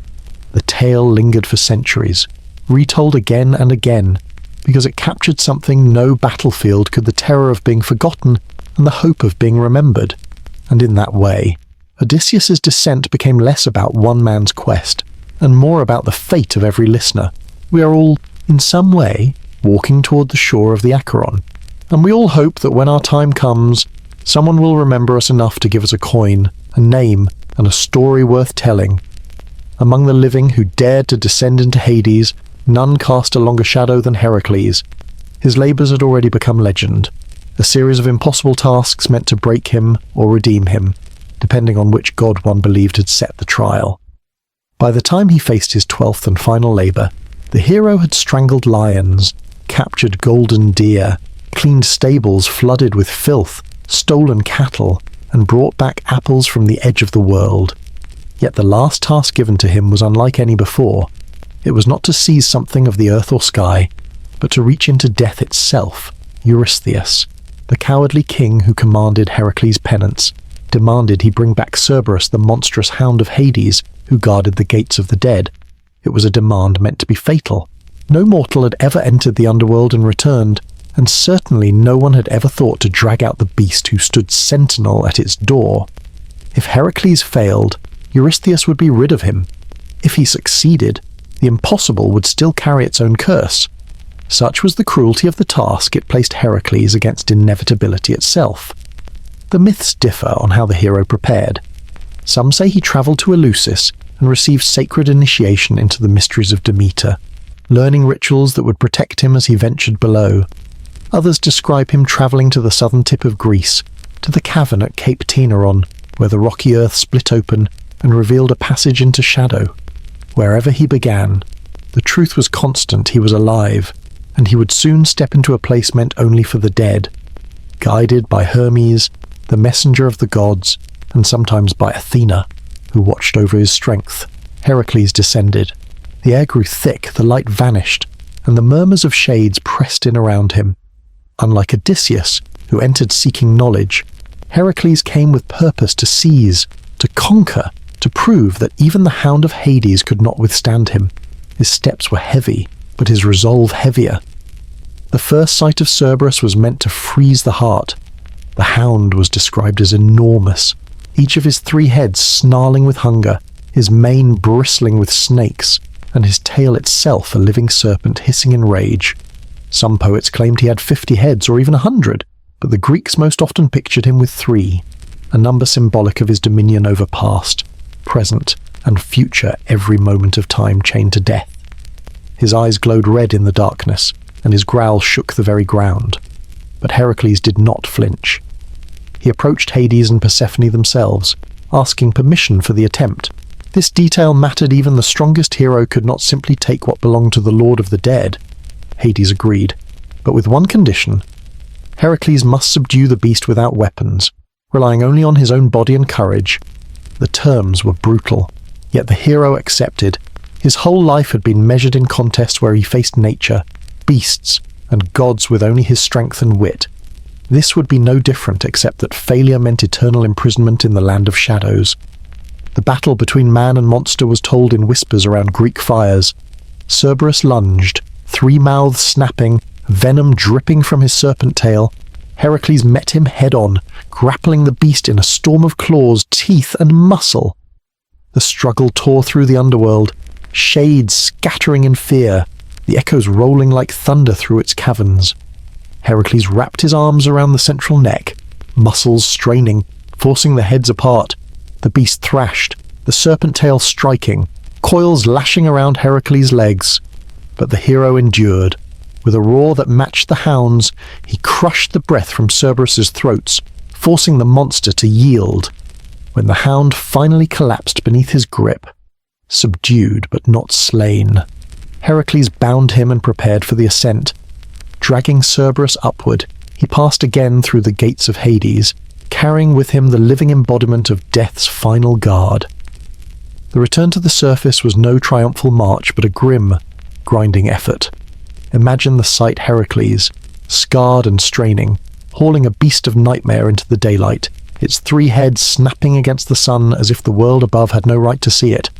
The tale lingered for centuries, retold again and again, because it captured something no battlefield could: the terror of being forgotten and the hope of being remembered. And in that way, Odysseus's descent became less about one man's quest, and more about the fate of every listener. We are all, in some way, walking toward the shore of the Acheron, and we all hope that when our time comes, someone will remember us enough to give us a coin, a name, and a story worth telling. Among the living who dared to descend into Hades, none cast a longer shadow than Heracles. His labours had already become legend, a series of impossible tasks meant to break him or redeem him, depending on which god one believed had set the trial. By the time he faced his 12th and final labour, the hero had strangled lions, captured golden deer, cleaned stables flooded with filth, stolen cattle, and brought back apples from the edge of the world. Yet the last task given to him was unlike any before. It was not to seize something of the earth or sky, but to reach into death itself. Eurystheus, the cowardly king who commanded Heracles' penance, demanded he bring back Cerberus, the monstrous hound of Hades, who guarded the gates of the dead. It was a demand meant to be fatal. No mortal had ever entered the underworld and returned, and certainly no one had ever thought to drag out the beast who stood sentinel at its door. If Heracles failed, Eurystheus would be rid of him. If he succeeded, the impossible would still carry its own curse. Such was the cruelty of the task it placed Heracles against inevitability itself. The myths differ on how the hero prepared. Some say he travelled to Eleusis and received sacred initiation into the mysteries of Demeter, learning rituals that would protect him as he ventured below. Others describe him travelling to the southern tip of Greece, to the cavern at Cape Taenaron, where the rocky earth split open and revealed a passage into shadow. Wherever he began, the truth was constant: he was alive, and he would soon step into a place meant only for the dead. Guided by Hermes, the messenger of the gods, and sometimes by Athena, who watched over his strength, Heracles descended. The air grew thick, the light vanished, and the murmurs of shades pressed in around him. Unlike Odysseus, who entered seeking knowledge, Heracles came with purpose to seize, to conquer, to prove that even the hound of Hades could not withstand him. His steps were heavy, but his resolve heavier. The first sight of Cerberus was meant to freeze the heart. The hound was described as enormous, each of his 3 heads snarling with hunger, his mane bristling with snakes, and his tail itself a living serpent hissing in rage. Some poets claimed he had 50 heads or even 100, but the Greeks most often pictured him with 3, a number symbolic of his dominion over past, present, and future every moment of time chained to death. His eyes glowed red in the darkness, and his growl shook the very ground. But Heracles did not flinch. He approached Hades and Persephone themselves, asking permission for the attempt. This detail mattered. Even the strongest hero could not simply take what belonged to the Lord of the Dead. Hades agreed, but with one condition. Heracles must subdue the beast without weapons, relying only on his own body and courage. The terms were brutal, yet the hero accepted. His whole life had been measured in contests where he faced nature, beasts, and gods with only his strength and wit. This would be no different, except that failure meant eternal imprisonment in the land of shadows. The battle between man and monster was told in whispers around Greek fires. Cerberus lunged, 3 mouths snapping, venom dripping from his serpent tail. Heracles met him head-on, grappling the beast in a storm of claws, teeth, and muscle. The struggle tore through the underworld, shades scattering in fear, the echoes rolling like thunder through its caverns. Heracles wrapped his arms around the central neck, muscles straining, forcing the heads apart. The beast thrashed, the serpent tail striking, coils lashing around Heracles' legs. But the hero endured. With a roar that matched the hound's, he crushed the breath from Cerberus's throats, forcing the monster to yield. When the hound finally collapsed beneath his grip, subdued but not slain, Heracles bound him and prepared for the ascent. Dragging Cerberus upward, he passed again through the gates of Hades, carrying with him the living embodiment of death's final guard. The return to the surface was no triumphal march, but a grim, grinding effort. Imagine the sight: Heracles, scarred and straining, hauling a beast of nightmare into the daylight, its 3 heads snapping against the sun as if the world above had no right to see it.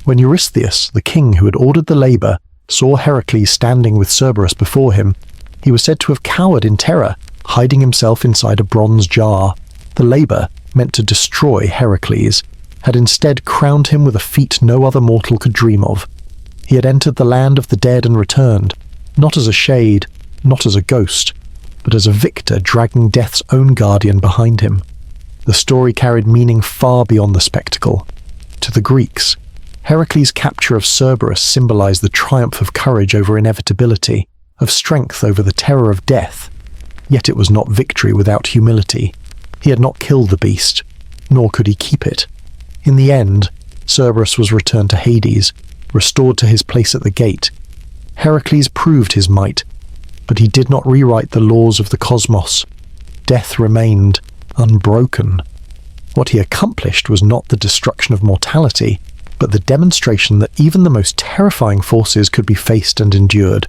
When Eurystheus, the king who had ordered the labour, saw Heracles standing with Cerberus before him, he was said to have cowered in terror, hiding himself inside a bronze jar. The labour, meant to destroy Heracles, had instead crowned him with a feat no other mortal could dream of. He had entered the land of the dead and returned, not as a shade, not as a ghost, but as a victor dragging death's own guardian behind him. The story carried meaning far beyond the spectacle. To the Greeks, Heracles' capture of Cerberus symbolized the triumph of courage over inevitability, of strength over the terror of death. Yet it was not victory without humility. He had not killed the beast, nor could he keep it. In the end, Cerberus was returned to Hades, restored to his place at the gate. Heracles proved his might, but he did not rewrite the laws of the cosmos. Death remained unbroken. What he accomplished was not the destruction of mortality, but the demonstration that even the most terrifying forces could be faced and endured.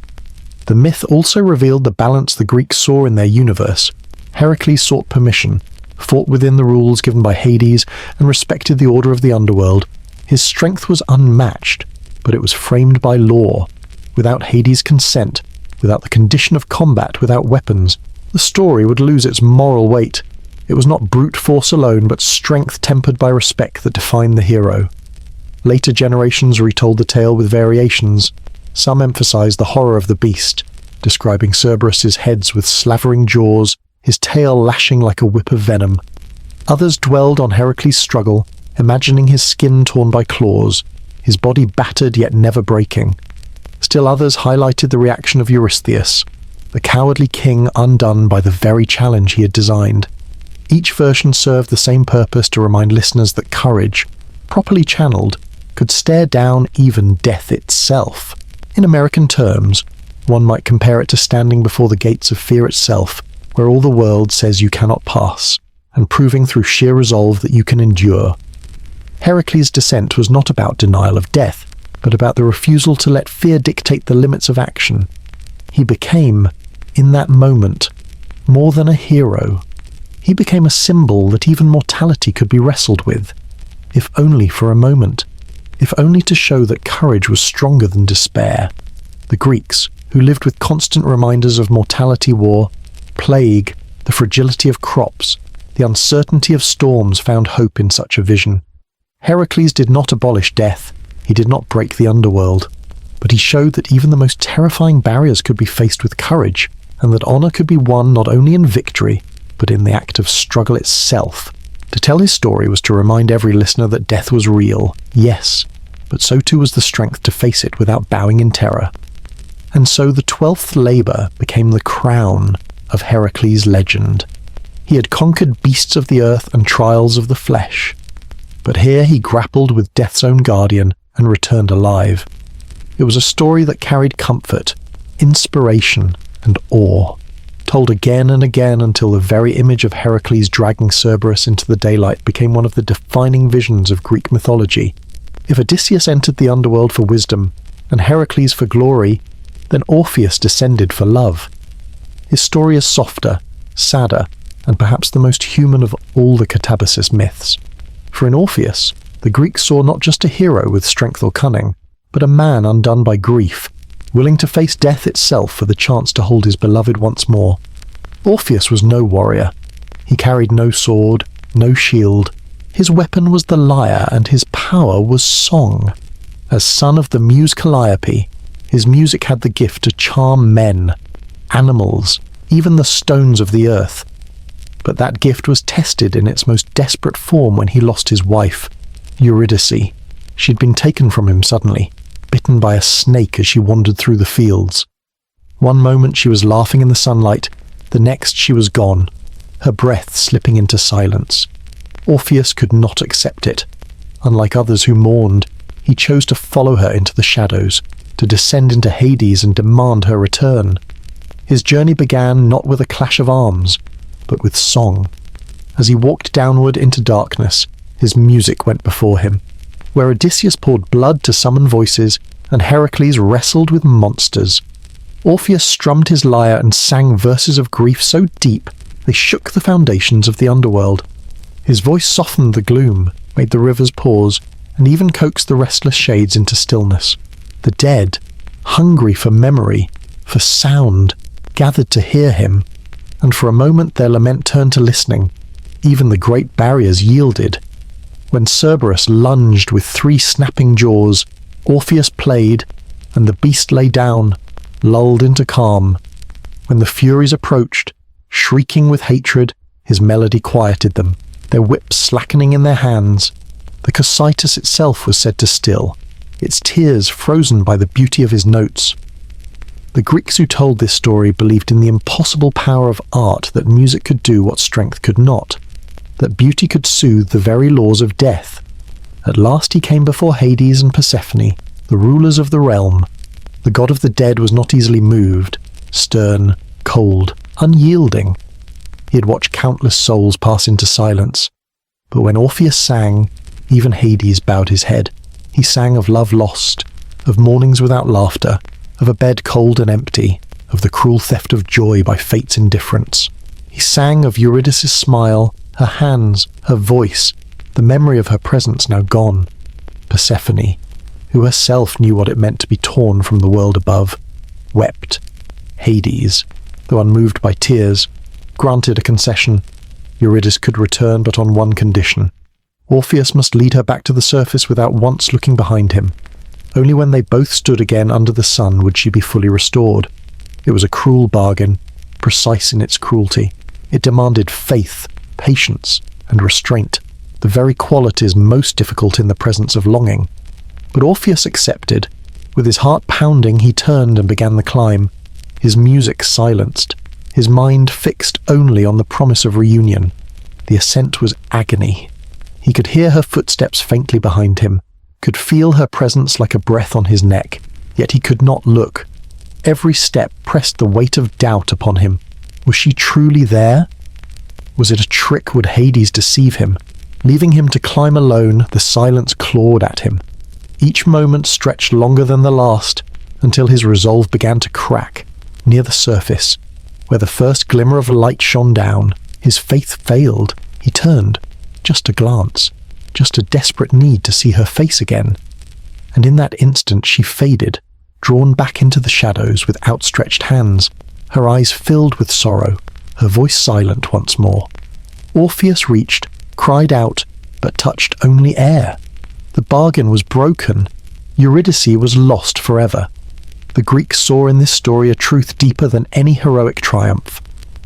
The myth also revealed the balance the Greeks saw in their universe. Heracles sought permission, fought within the rules given by Hades, and respected the order of the underworld. His strength was unmatched, but it was framed by law. Without Hades' consent, without the condition of combat, without weapons, the story would lose its moral weight. It was not brute force alone, but strength tempered by respect that defined the hero. Later generations retold the tale with variations. Some emphasized the horror of the beast, describing Cerberus's heads with slavering jaws, his tail lashing like a whip of venom. Others dwelled on Heracles' struggle, imagining his skin torn by claws, his body battered yet never breaking. Still others highlighted the reaction of Eurystheus, the cowardly king undone by the very challenge he had designed. Each version served the same purpose to remind listeners that courage, properly channeled, could stare down even death itself. In American terms, one might compare it to standing before the gates of fear itself, where all the world says you cannot pass, and proving through sheer resolve that you can endure. Heracles' descent was not about denial of death, but about the refusal to let fear dictate the limits of action. He became, in that moment, more than a hero. He became a symbol that even mortality could be wrestled with, if only for a moment, if only to show that courage was stronger than despair. The Greeks, who lived with constant reminders of mortality, war, plague, the fragility of crops, the uncertainty of storms, found hope in such a vision. Heracles did not abolish death, he did not break the underworld, but he showed that even the most terrifying barriers could be faced with courage, and that honor could be won not only in victory, but in the act of struggle itself. To tell his story was to remind every listener that death was real, yes, but so too was the strength to face it without bowing in terror. And so the 12th labour became the crown of Heracles' legend. He had conquered beasts of the earth and trials of the flesh, but here he grappled with death's own guardian and returned alive. It was a story that carried comfort, inspiration, and awe, told again and again until the very image of Heracles dragging Cerberus into the daylight became one of the defining visions of Greek mythology. If Odysseus entered the underworld for wisdom, and Heracles for glory, then Orpheus descended for love. His story is softer, sadder, and perhaps the most human of all the Catabasis myths. For in Orpheus, the Greeks saw not just a hero with strength or cunning, but a man undone by grief, willing to face death itself for the chance to hold his beloved once more. Orpheus was no warrior. He carried no sword, no shield. His weapon was the lyre, and his power was song. As son of the muse Calliope, his music had the gift to charm men, animals, even the stones of the earth. But that gift was tested in its most desperate form when he lost his wife, Eurydice. She'd been taken from him suddenly, bitten by a snake as she wandered through the fields. One moment she was laughing in the sunlight, the next she was gone, her breath slipping into silence. Orpheus could not accept it. Unlike others who mourned, he chose to follow her into the shadows, to descend into Hades and demand her return. His journey began not with a clash of arms, but with song. As he walked downward into darkness, his music went before him. Where Odysseus poured blood to summon voices, and Heracles wrestled with monsters, Orpheus strummed his lyre and sang verses of grief so deep they shook the foundations of the underworld. His voice softened the gloom, made the rivers pause, and even coaxed the restless shades into stillness. The dead, hungry for memory, for sound, gathered to hear him, and for a moment their lament turned to listening. Even the great barriers yielded. When Cerberus lunged with 3 snapping jaws, Orpheus played, and the beast lay down, lulled into calm. When the Furies approached, shrieking with hatred, his melody quieted them, their whips slackening in their hands. The Cocytus itself was said to still, its tears frozen by the beauty of his notes. The Greeks who told this story believed in the impossible power of art, that music could do what strength could not, that beauty could soothe the very laws of death. At last he came before Hades and Persephone, the rulers of the realm. The god of the dead was not easily moved, stern, cold, unyielding. He had watched countless souls pass into silence. But when Orpheus sang, even Hades bowed his head. He sang of love lost, of mornings without laughter, of a bed cold and empty, of the cruel theft of joy by fate's indifference. He sang of Eurydice's smile, her hands, her voice, the memory of her presence now gone. Persephone, who herself knew what it meant to be torn from the world above, wept. Hades, though unmoved by tears, granted a concession. Eurydice could return, but on one condition. Orpheus must lead her back to the surface without once looking behind him. Only when they both stood again under the sun would she be fully restored. It was a cruel bargain, precise in its cruelty. It demanded faith, patience, and restraint, the very qualities most difficult in the presence of longing. But Orpheus accepted. With his heart pounding, he turned and began the climb, his music silenced, his mind fixed only on the promise of reunion. The ascent was agony. He could hear her footsteps faintly behind him, could feel her presence like a breath on his neck, yet he could not look. Every step pressed the weight of doubt upon him. Was she truly there? Was it a trick? Would Hades deceive him? Leaving him to climb alone, the silence clawed at him. Each moment stretched longer than the last, until his resolve began to crack. Near the surface, where the first glimmer of light shone down, his faith failed. He turned. Just a glance, just a desperate need to see her face again. And in that instant she faded, drawn back into the shadows with outstretched hands, her eyes filled with sorrow, her voice silent once more. Orpheus reached, cried out, but touched only air. The bargain was broken. Eurydice was lost forever. The Greeks saw in this story a truth deeper than any heroic triumph.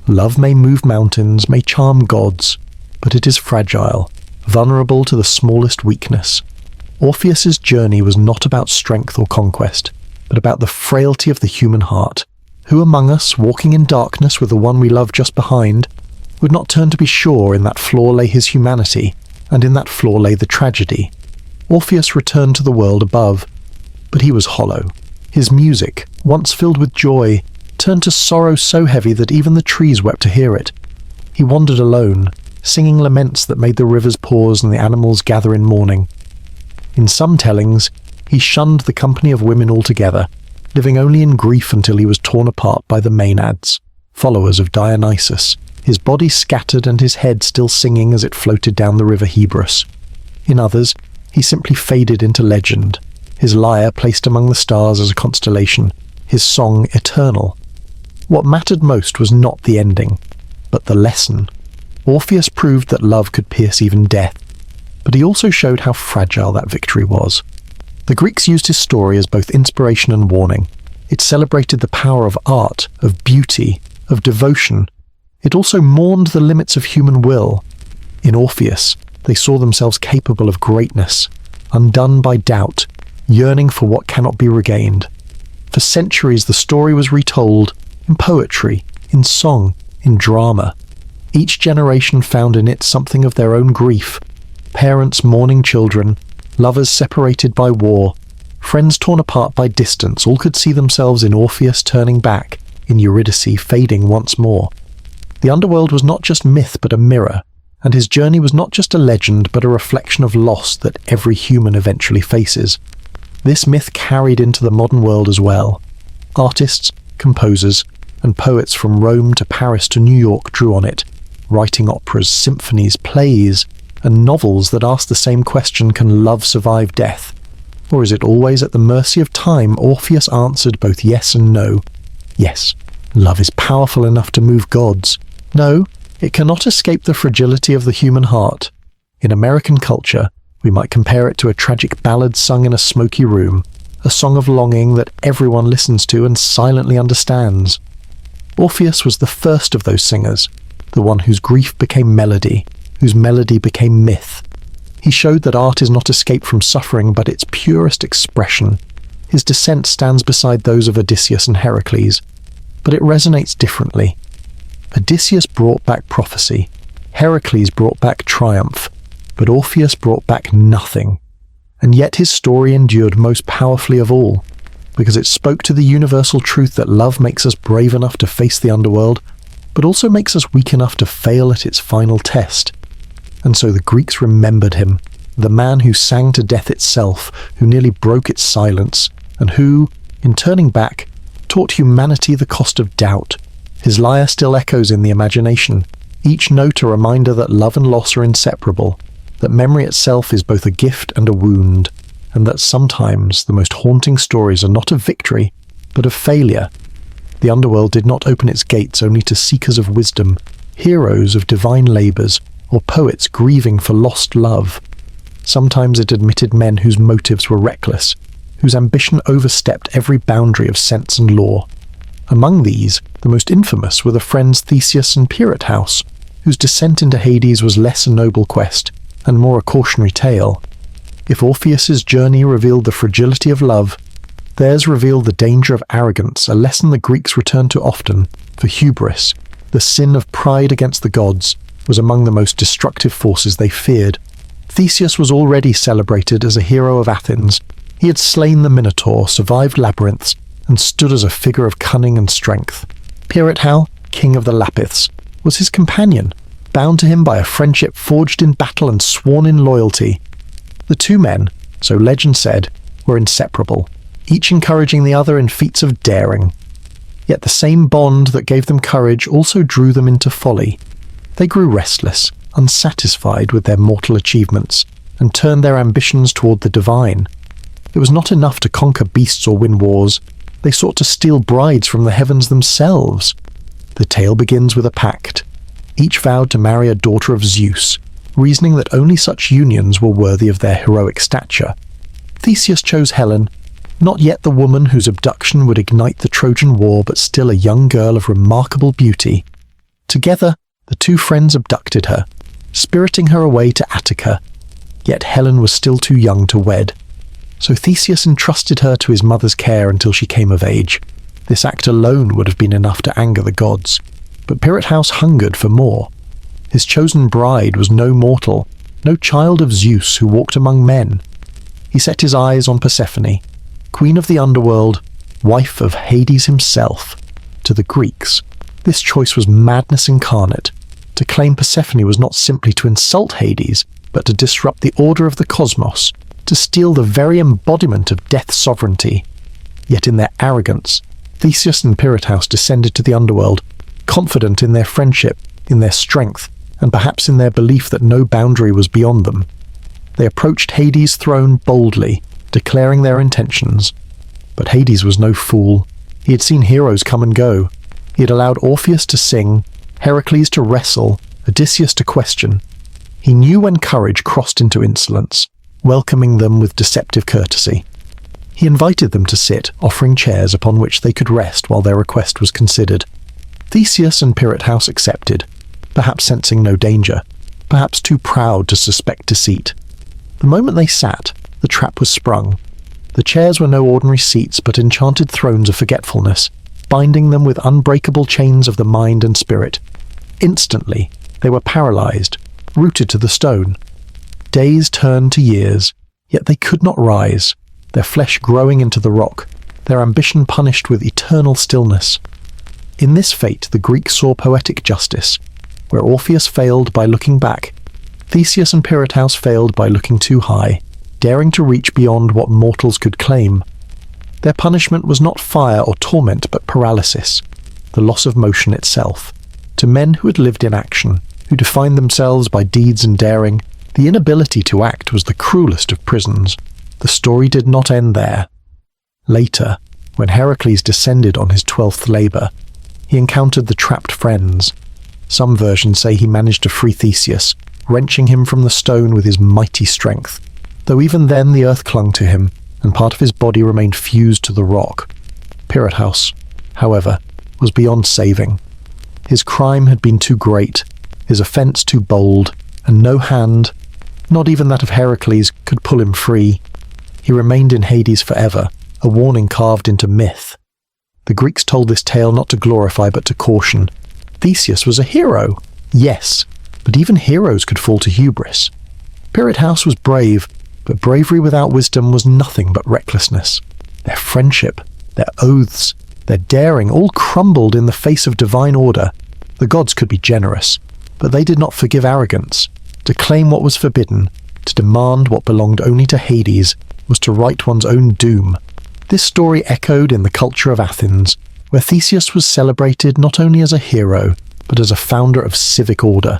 Love may move mountains, may charm gods, but it is fragile, vulnerable to the smallest weakness. Orpheus's journey was not about strength or conquest, but about the frailty of the human heart. Who among us, walking in darkness with the one we love just behind, would not turn to be sure in that flaw lay his humanity, and in that flaw lay the tragedy? Orpheus returned to the world above, but he was hollow. His music, once filled with joy, turned to sorrow so heavy that even the trees wept to hear it. He wandered alone, singing laments that made the rivers pause and the animals gather in mourning. In some tellings, he shunned the company of women altogether, living only in grief until he was torn apart by the Maenads, followers of Dionysus, his body scattered and his head still singing as it floated down the river Hebrus. In others, he simply faded into legend, his lyre placed among the stars as a constellation, his song eternal. What mattered most was not the ending, but the lesson. Orpheus proved that love could pierce even death, but he also showed how fragile that victory was. The Greeks used his story as both inspiration and warning. It celebrated the power of art, of beauty, of devotion. It also mourned the limits of human will. In Orpheus, they saw themselves capable of greatness, undone by doubt, yearning for what cannot be regained. For centuries the story was retold, in poetry, in song, in drama. Each generation found in it something of their own grief. Parents mourning children, lovers separated by war, friends torn apart by distance, all could see themselves in Orpheus turning back, in Eurydice fading once more. The underworld was not just myth but a mirror, and his journey was not just a legend but a reflection of loss that every human eventually faces. This myth carried into the modern world as well. Artists, composers, and poets from Rome to Paris to New York drew on it. writing operas, symphonies, plays, and novels that ask the same question: can love survive death? Or is it always at the mercy of time? Orpheus answered both yes and no. Yes, love is powerful enough to move gods. No, it cannot escape the fragility of the human heart. In American culture, we might compare it to a tragic ballad sung in a smoky room, a song of longing that everyone listens to and silently understands. Orpheus was the first of those singers, the one whose grief became melody, whose melody became myth. He showed that art is not escape from suffering, but its purest expression. His descent stands beside those of Odysseus and Heracles, but it resonates differently. Odysseus brought back prophecy, Heracles brought back triumph, but Orpheus brought back nothing. And yet his story endured most powerfully of all, because it spoke to the universal truth that love makes us brave enough to face the underworld, but also makes us weak enough to fail at its final test. And so the Greeks remembered him, the man who sang to death itself, who nearly broke its silence, and who, in turning back, taught humanity the cost of doubt. His lyre still echoes in the imagination, each note a reminder that love and loss are inseparable, that memory itself is both a gift and a wound, and that sometimes the most haunting stories are not of victory, but of failure. The underworld did not open its gates only to seekers of wisdom, heroes of divine labours, or poets grieving for lost love. Sometimes it admitted men whose motives were reckless, whose ambition overstepped every boundary of sense and law. Among these, the most infamous were the friends Theseus and Pirithous, whose descent into Hades was less a noble quest, and more a cautionary tale. If Orpheus's journey revealed the fragility of love, theirs revealed the danger of arrogance, a lesson the Greeks returned to often, for hubris, the sin of pride against the gods, was among the most destructive forces they feared. Theseus was already celebrated as a hero of Athens. He had slain the Minotaur, survived labyrinths, and stood as a figure of cunning and strength. Pirithous, king of the Lapiths, was his companion, bound to him by a friendship forged in battle and sworn in loyalty. The two men, so legend said, were inseparable, each encouraging the other in feats of daring. Yet the same bond that gave them courage also drew them into folly. They grew restless, unsatisfied with their mortal achievements, and turned their ambitions toward the divine. It was not enough to conquer beasts or win wars. They sought to steal brides from the heavens themselves. The tale begins with a pact. Each vowed to marry a daughter of Zeus, reasoning that only such unions were worthy of their heroic stature. Theseus chose Helen, not yet the woman whose abduction would ignite the Trojan War, but still a young girl of remarkable beauty. Together, the two friends abducted her, spiriting her away to Attica. Yet Helen was still too young to wed. So Theseus entrusted her to his mother's care until she came of age. This act alone would have been enough to anger the gods. But Pirithous hungered for more. His chosen bride was no mortal, no child of Zeus who walked among men. He set his eyes on Persephone, queen of the underworld, wife of Hades himself. To the Greeks, this choice was madness incarnate. To claim Persephone was not simply to insult Hades, but to disrupt the order of the cosmos, to steal the very embodiment of death's sovereignty. Yet in their arrogance, Theseus and Pirithous descended to the underworld, confident in their friendship, in their strength, and perhaps in their belief that no boundary was beyond them. They approached Hades' throne boldly, declaring their intentions. But Hades was no fool. He had seen heroes come and go. He had allowed Orpheus to sing, Heracles to wrestle, Odysseus to question. He knew when courage crossed into insolence, welcoming them with deceptive courtesy. He invited them to sit, offering chairs upon which they could rest while their request was considered. Theseus and Pirithous accepted, perhaps sensing no danger, perhaps too proud to suspect deceit. The moment they sat, the trap was sprung. The chairs were no ordinary seats, but enchanted thrones of forgetfulness, binding them with unbreakable chains of the mind and spirit. Instantly, they were paralyzed, rooted to the stone. Days turned to years, yet they could not rise, their flesh growing into the rock, their ambition punished with eternal stillness. In this fate, the Greeks saw poetic justice. Where Orpheus failed by looking back, Theseus and Pirithous failed by looking too high, daring to reach beyond what mortals could claim. Their punishment was not fire or torment, but paralysis, the loss of motion itself. To men who had lived in action, who defined themselves by deeds and daring, the inability to act was the cruelest of prisons. The story did not end there. Later, when Heracles descended on his 12th labour, he encountered the trapped friends. Some versions say he managed to free Theseus, wrenching him from the stone with his mighty strength, though even then the earth clung to him, and part of his body remained fused to the rock. Pirithous, however, was beyond saving. His crime had been too great, his offence too bold, and no hand, not even that of Heracles, could pull him free. He remained in Hades forever, a warning carved into myth. The Greeks told this tale not to glorify but to caution. Theseus was a hero, yes, but even heroes could fall to hubris. Pirithous was brave, but bravery without wisdom was nothing but recklessness. Their friendship, their oaths, their daring all crumbled in the face of divine order. The gods could be generous, but they did not forgive arrogance. To claim what was forbidden, to demand what belonged only to Hades, was to write one's own doom. This story echoed in the culture of Athens, where Theseus was celebrated not only as a hero, but as a founder of civic order.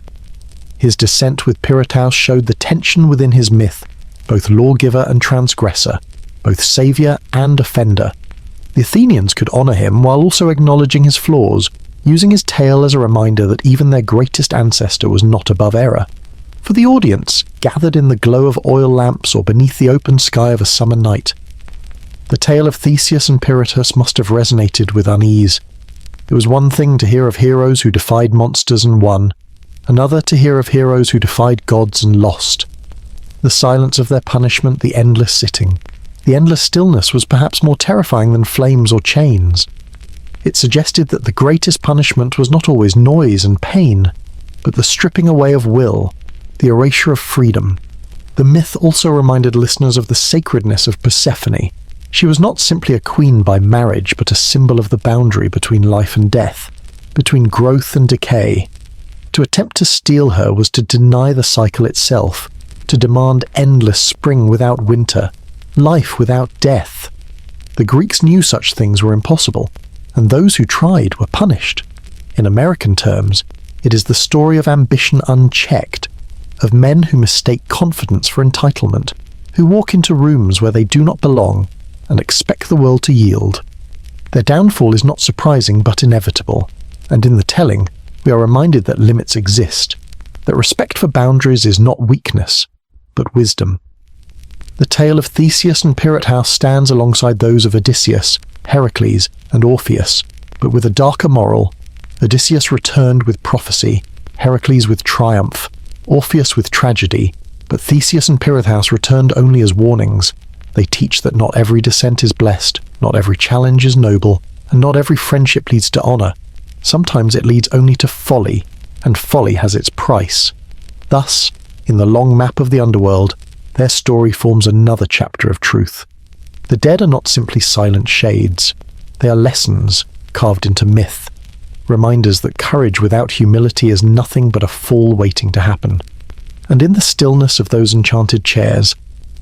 His descent with Pirithous showed the tension within his myth, both lawgiver and transgressor, both saviour and offender. The Athenians could honour him while also acknowledging his flaws, using his tale as a reminder that even their greatest ancestor was not above error. For the audience, gathered in the glow of oil lamps or beneath the open sky of a summer night, the tale of Theseus and Pirithous must have resonated with unease. It was one thing to hear of heroes who defied monsters and won, another to hear of heroes who defied gods and lost. The silence of their punishment, the endless sitting, the endless stillness was perhaps more terrifying than flames or chains. It suggested that the greatest punishment was not always noise and pain, but the stripping away of will, the erasure of freedom. The myth also reminded listeners of the sacredness of Persephone. She was not simply a queen by marriage, but a symbol of the boundary between life and death, between growth and decay. To attempt to steal her was to deny the cycle itself, to demand endless spring without winter, life without death. The Greeks knew such things were impossible, and those who tried were punished. In American terms, it is the story of ambition unchecked, of men who mistake confidence for entitlement, who walk into rooms where they do not belong, and expect the world to yield. Their downfall is not surprising but inevitable, and in the telling, we are reminded that limits exist, that respect for boundaries is not weakness, but wisdom. The tale of Theseus and Pirithous stands alongside those of Odysseus, Heracles, and Orpheus, but with a darker moral. Odysseus returned with prophecy, Heracles with triumph, Orpheus with tragedy, but Theseus and Pirithous returned only as warnings. They teach that not every descent is blessed, not every challenge is noble, and not every friendship leads to honour. Sometimes it leads only to folly, and folly has its price. Thus, in the long map of the underworld, their story forms another chapter of truth. The dead are not simply silent shades. They are lessons carved into myth, reminders that courage without humility is nothing but a fall waiting to happen. And in the stillness of those enchanted chairs,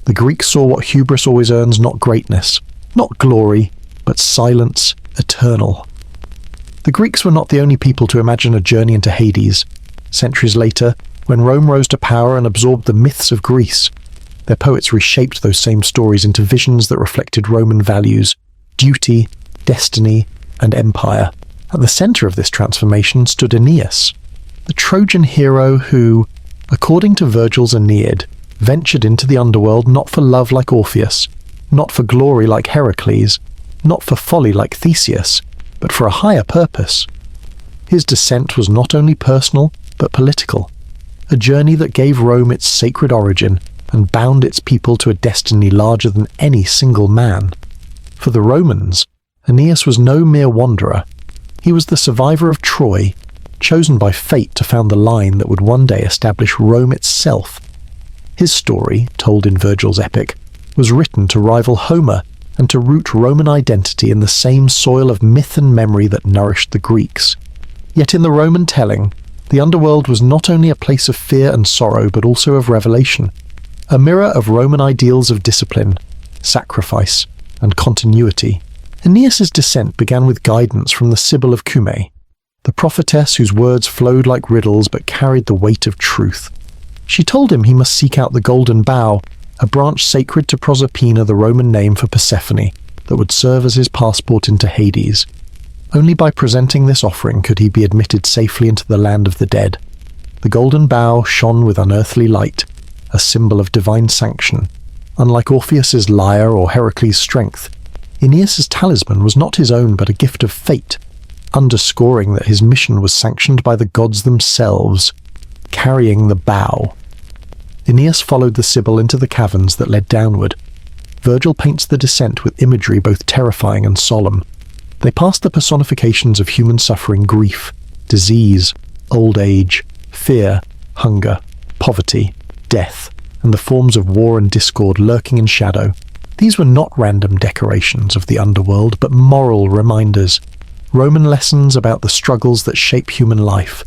the Greeks saw what hubris always earns, not greatness, not glory, but silence eternal. The Greeks were not the only people to imagine a journey into Hades. Centuries later, when Rome rose to power and absorbed the myths of Greece, their poets reshaped those same stories into visions that reflected Roman values, duty, destiny, and empire. At the centre of this transformation stood Aeneas, the Trojan hero who, according to Virgil's Aeneid, ventured into the underworld not for love like Orpheus, not for glory like Heracles, not for folly like Theseus, but for a higher purpose. His descent was not only personal, but political, a journey that gave Rome its sacred origin and bound its people to a destiny larger than any single man. For the Romans, Aeneas was no mere wanderer. He was the survivor of Troy, chosen by fate to found the line that would one day establish Rome itself. His story, told in Virgil's epic, was written to rival Homer and to root Roman identity in the same soil of myth and memory that nourished the Greeks. Yet in the Roman telling, the underworld was not only a place of fear and sorrow but also of revelation, a mirror of Roman ideals of discipline, sacrifice, and continuity. Aeneas's descent began with guidance from the Sibyl of Cumae. the prophetess whose words flowed like riddles but carried the weight of truth. She told him he must seek out the golden bough, a branch sacred to Proserpina, the Roman name for Persephone, that would serve as his passport into Hades. Only by presenting this offering could he be admitted safely into the land of the dead. The golden bough shone with unearthly light, a symbol of divine sanction. Unlike Orpheus's lyre or Heracles' strength, Aeneas's talisman was not his own but a gift of fate, underscoring that his mission was sanctioned by the gods themselves, carrying the bough. Aeneas followed the Sibyl into the caverns that led downward. Virgil paints the descent with imagery both terrifying and solemn. They passed the personifications of human suffering, grief, disease, old age, fear, hunger, poverty, death, and the forms of war and discord lurking in shadow. These were not random decorations of the underworld, but moral reminders, Roman lessons about the struggles that shape human life.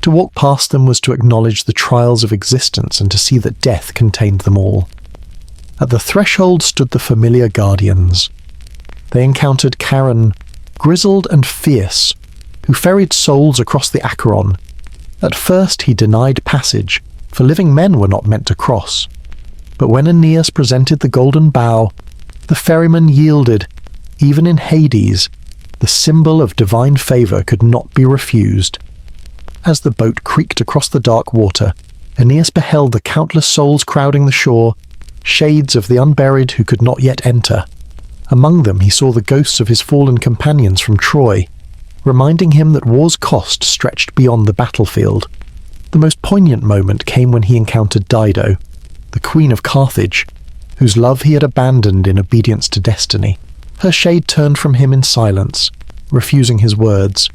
To walk past them was to acknowledge the trials of existence and to see that death contained them all. At the threshold stood the familiar guardians. They encountered Charon, grizzled and fierce, who ferried souls across the Acheron. At first he denied passage, for living men were not meant to cross. But when Aeneas presented the golden bough, the ferryman yielded. Even in Hades, the symbol of divine favour could not be refused. As the boat creaked across the dark water, Aeneas beheld the countless souls crowding the shore, shades of the unburied who could not yet enter. Among them he saw the ghosts of his fallen companions from Troy, reminding him that war's cost stretched beyond the battlefield. The most poignant moment came when he encountered Dido, the queen of Carthage, whose love he had abandoned in obedience to destiny. Her shade turned from him in silence, refusing his words.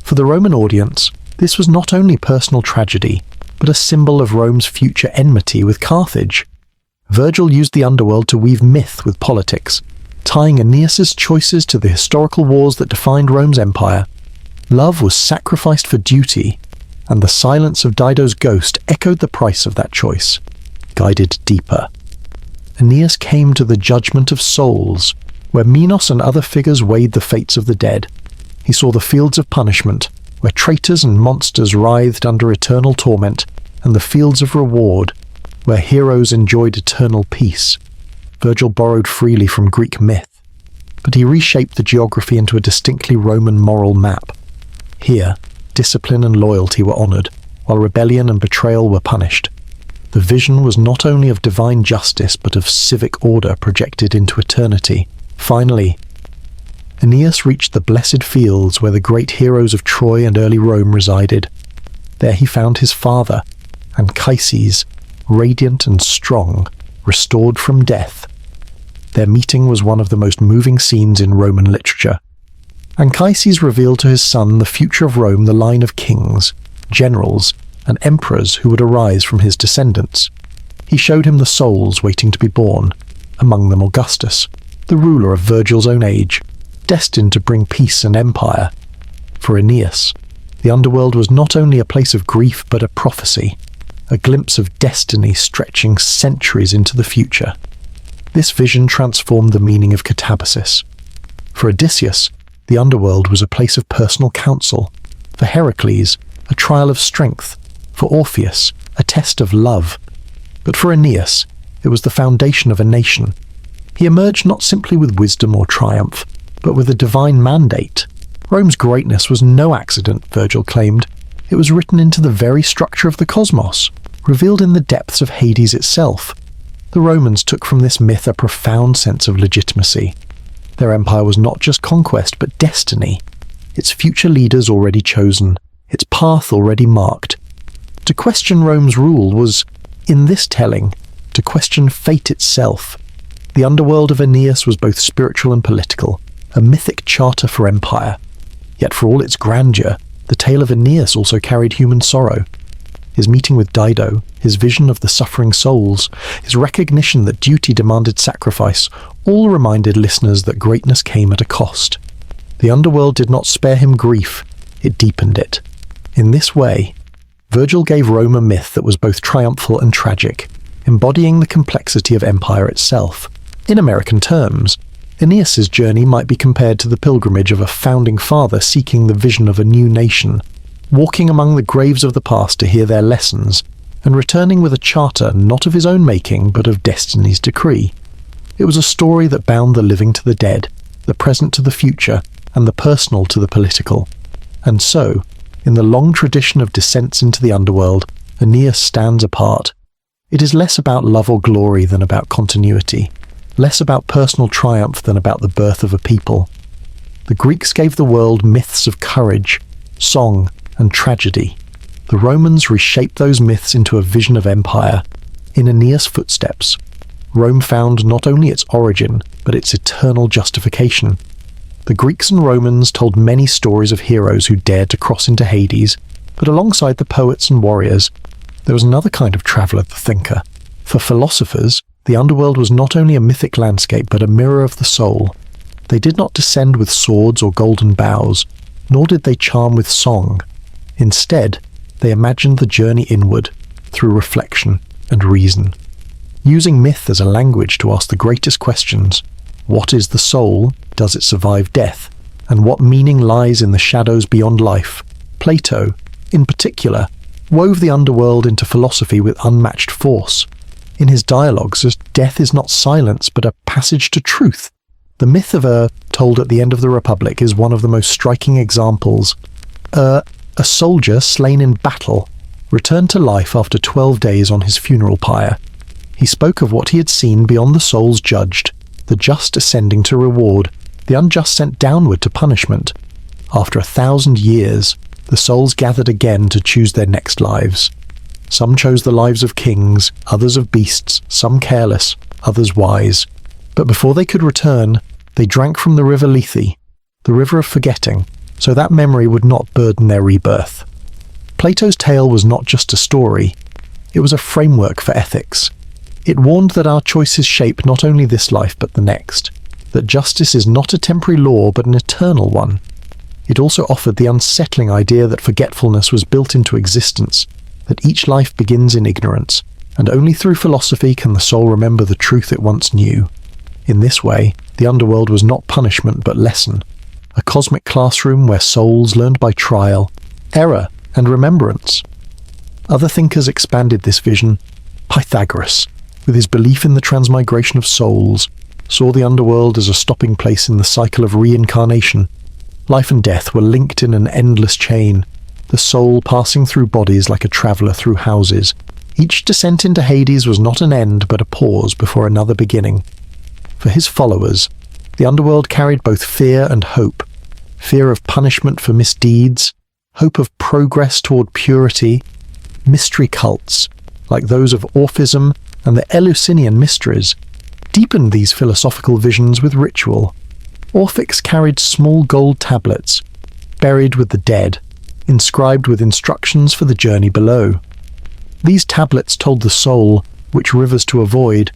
For the Roman audience, this was not only personal tragedy, but a symbol of Rome's future enmity with Carthage. Virgil used the underworld to weave myth with politics, tying Aeneas's choices to the historical wars that defined Rome's empire. Love was sacrificed for duty, and the silence of Dido's ghost echoed the price of that choice, guided deeper. Aeneas came to the judgment of souls, where Minos and other figures weighed the fates of the dead. He saw the fields of punishment, where traitors and monsters writhed under eternal torment, and the fields of reward, where heroes enjoyed eternal peace. Virgil borrowed freely from Greek myth, but he reshaped the geography into a distinctly Roman moral map. Here, discipline and loyalty were honoured, while rebellion and betrayal were punished. The vision was not only of divine justice, but of civic order projected into eternity. Finally, Aeneas reached the blessed fields where the great heroes of Troy and early Rome resided. There he found his father, Anchises, radiant and strong, restored from death. Their meeting was one of the most moving scenes in Roman literature. Anchises revealed to his son the future of Rome, the line of kings, generals, and emperors who would arise from his descendants. He showed him the souls waiting to be born, among them Augustus, the ruler of Virgil's own age, destined to bring peace and empire. For Aeneas, the underworld was not only a place of grief but a prophecy, a glimpse of destiny stretching centuries into the future. This vision transformed the meaning of catabasis. For Odysseus, the underworld was a place of personal counsel. For Heracles, a trial of strength. For Orpheus, a test of love. But for Aeneas, it was the foundation of a nation. He emerged not simply with wisdom or triumph, but with a divine mandate. Rome's greatness was no accident, Virgil claimed. It was written into the very structure of the cosmos, revealed in the depths of Hades itself. The Romans took from this myth a profound sense of legitimacy. Their empire was not just conquest, but destiny, its future leaders already chosen, its path already marked. To question Rome's rule was, in this telling, to question fate itself. The underworld of Aeneas was both spiritual and political, a mythic charter for empire. Yet for all its grandeur, the tale of Aeneas also carried human sorrow. His meeting with Dido, his vision of the suffering souls, his recognition that duty demanded sacrifice, all reminded listeners that greatness came at a cost. The underworld did not spare him grief, it deepened it. In this way, Virgil gave Rome a myth that was both triumphal and tragic, embodying the complexity of empire itself. In American terms, Aeneas's journey might be compared to the pilgrimage of a founding father seeking the vision of a new nation, walking among the graves of the past to hear their lessons, and returning with a charter not of his own making but of destiny's decree. It was a story that bound the living to the dead, the present to the future, and the personal to the political. And so, in the long tradition of descents into the underworld, Aeneas stands apart. It is less about love or glory than about continuity, less about personal triumph than about the birth of a people. The Greeks gave the world myths of courage, song, and tragedy. The Romans reshaped those myths into a vision of empire. In Aeneas' footsteps, Rome found not only its origin, but its eternal justification. The Greeks and Romans told many stories of heroes who dared to cross into Hades, but alongside the poets and warriors, there was another kind of traveller, the thinker. For philosophers, the underworld was not only a mythic landscape, but a mirror of the soul. They did not descend with swords or golden bows, nor did they charm with song. Instead, they imagined the journey inward, through reflection and reason. Using myth as a language to ask the greatest questions: what is the soul? Does it survive death? And what meaning lies in the shadows beyond life? Plato, in particular, wove the underworld into philosophy with unmatched force. In his dialogues, death is not silence but a passage to truth. The myth of told at the end of the Republic, is one of the most striking examples. A soldier slain in battle returned to life after 12 days on his funeral pyre. He spoke of what he had seen beyond the souls judged, the just ascending to reward, the unjust sent downward to punishment. After 1,000 years, the souls gathered again to choose their next lives. Some chose the lives of kings, others of beasts, some careless, others wise. But before they could return, they drank from the river Lethe, the river of forgetting, so that memory would not burden their rebirth. Plato's tale was not just a story, it was a framework for ethics. It warned that our choices shape not only this life but the next, that justice is not a temporary law but an eternal one. It also offered the unsettling idea that forgetfulness was built into existence, that each life begins in ignorance, and only through philosophy can the soul remember the truth it once knew. In this way, the underworld was not punishment but lesson, a cosmic classroom where souls learned by trial, error, and remembrance. Other thinkers expanded this vision. Pythagoras, with his belief in the transmigration of souls, saw the underworld as a stopping place in the cycle of reincarnation. Life and death were linked in an endless chain, the soul passing through bodies like a traveller through houses. Each descent into Hades was not an end but a pause before another beginning. For his followers, the underworld carried both fear and hope. Fear of punishment for misdeeds, hope of progress toward purity. Mystery cults, like those of Orphism and the Eleusinian mysteries, deepened these philosophical visions with ritual. Orphics carried small gold tablets, buried with the dead, inscribed with instructions for the journey below. These tablets told the soul which rivers to avoid,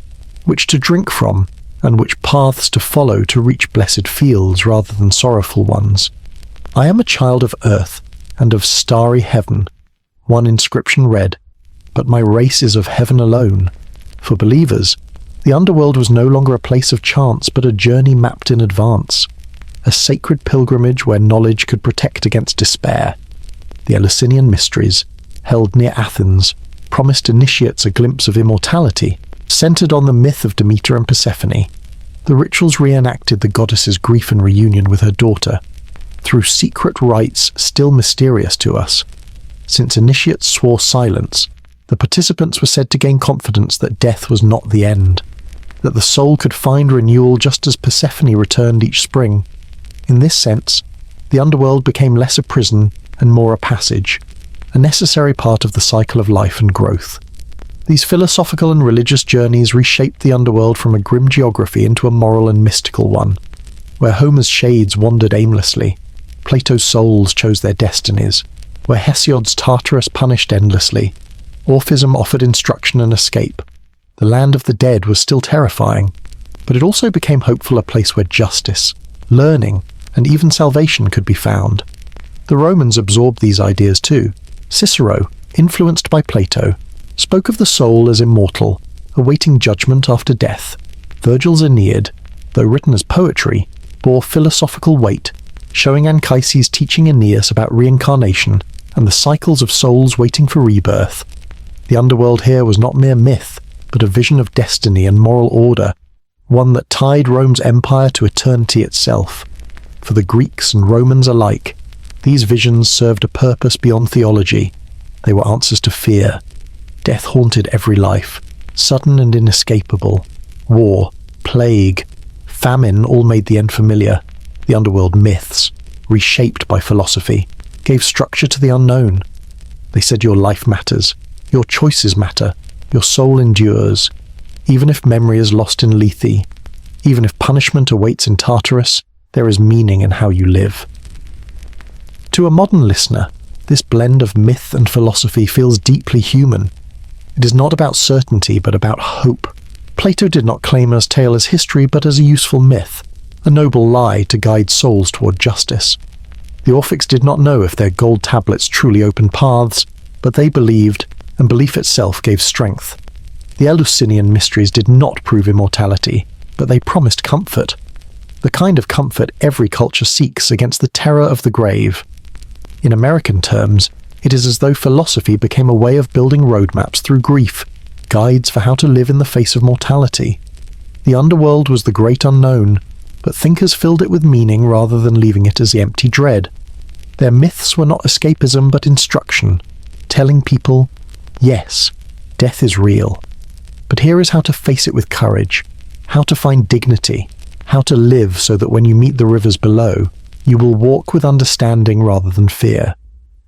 which to drink from, and which paths to follow to reach blessed fields rather than sorrowful ones. I am a child of earth and of starry heaven, one inscription read, but my race is of heaven alone. For believers, the underworld was no longer a place of chance but a journey mapped in advance, a sacred pilgrimage where knowledge could protect against despair. The Eleusinian mysteries, held near Athens, promised initiates a glimpse of immortality, centered on the myth of Demeter and Persephone. The rituals reenacted the goddess's grief and reunion with her daughter, through secret rites still mysterious to us. Since initiates swore silence, the participants were said to gain confidence that death was not the end, that the soul could find renewal just as Persephone returned each spring. In this sense, the underworld became less a prison and more a passage, a necessary part of the cycle of life and growth. These philosophical and religious journeys reshaped the underworld from a grim geography into a moral and mystical one, where Homer's shades wandered aimlessly, Plato's souls chose their destinies, where Hesiod's Tartarus punished endlessly, Orphism offered instruction and escape. The land of the dead was still terrifying, but it also became hopeful, a place where justice, learning, and even salvation could be found. The Romans absorbed these ideas too. Cicero, influenced by Plato, spoke of the soul as immortal, awaiting judgment after death. Virgil's Aeneid though written as poetry, bore philosophical weight, showing Anchises teaching Aeneas about reincarnation and the cycles of souls waiting for rebirth. The underworld here was not mere myth, but a vision of destiny and moral order, one that tied Rome's empire to eternity itself. For the Greeks and Romans alike, these visions served a purpose beyond theology. They were answers to fear. Death haunted every life, sudden and inescapable. War, plague, famine all made the end familiar. The underworld myths, reshaped by philosophy, gave structure to the unknown. They said your life matters, your choices matter, your soul endures. Even if memory is lost in Lethe, even if punishment awaits in Tartarus, there is meaning in how you live. To a modern listener, this blend of myth and philosophy feels deeply human. It is not about certainty, but about hope. Plato did not claim his tale as history, but as a useful myth, a noble lie to guide souls toward justice. The Orphics did not know if their gold tablets truly opened paths, but they believed, and belief itself gave strength. The Eleusinian mysteries did not prove immortality, but they promised comfort. The kind of comfort every culture seeks against the terror of the grave. In American terms, it is as though philosophy became a way of building roadmaps through grief, guides for how to live in the face of mortality. The underworld was the great unknown, but thinkers filled it with meaning rather than leaving it as empty dread. Their myths were not escapism but instruction, telling people, yes, death is real, but here is how to face it with courage, how to find dignity, how to live so that when you meet the rivers below, you will walk with understanding rather than fear.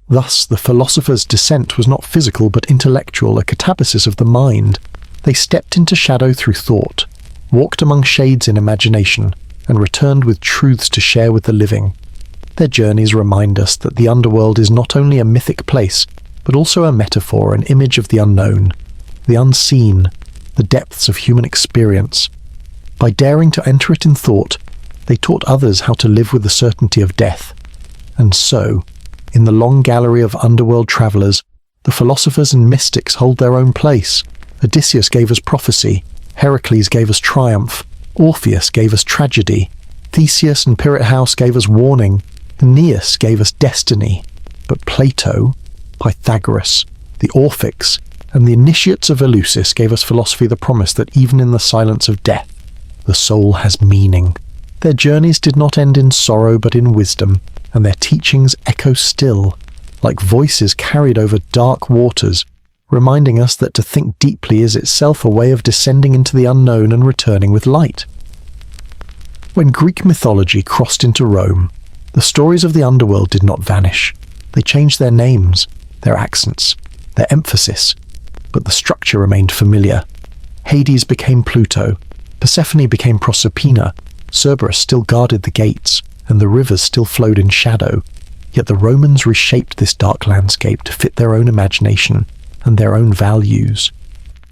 Thus, the philosophers' descent was not physical but intellectual, a catabasis of the mind. They stepped into shadow through thought, walked among shades in imagination, and returned with truths to share with the living. Their journeys remind us that the underworld is not only a mythic place, but also a metaphor, an image of the unknown, the unseen, the depths of human experience. By daring to enter it in thought, they taught others how to live with the certainty of death. And so, in the long gallery of underworld travellers, the philosophers and mystics hold their own place. Odysseus gave us prophecy, Heracles gave us triumph, Orpheus gave us tragedy, Theseus and Pirate House gave us warning, Aeneas gave us destiny. But Plato, Pythagoras, the Orphics, and the initiates of Eleusis gave us philosophy, the promise that even in the silence of death, the soul has meaning. Their journeys did not end in sorrow but in wisdom, and their teachings echo still, like voices carried over dark waters, reminding us that to think deeply is itself a way of descending into the unknown and returning with light. When Greek mythology crossed into Rome, the stories of the underworld did not vanish. They changed their names, their accents, their emphasis, but the structure remained familiar. Hades became Pluto, Persephone became Proserpina, Cerberus still guarded the gates, and the rivers still flowed in shadow. Yet the Romans reshaped this dark landscape to fit their own imagination and their own values.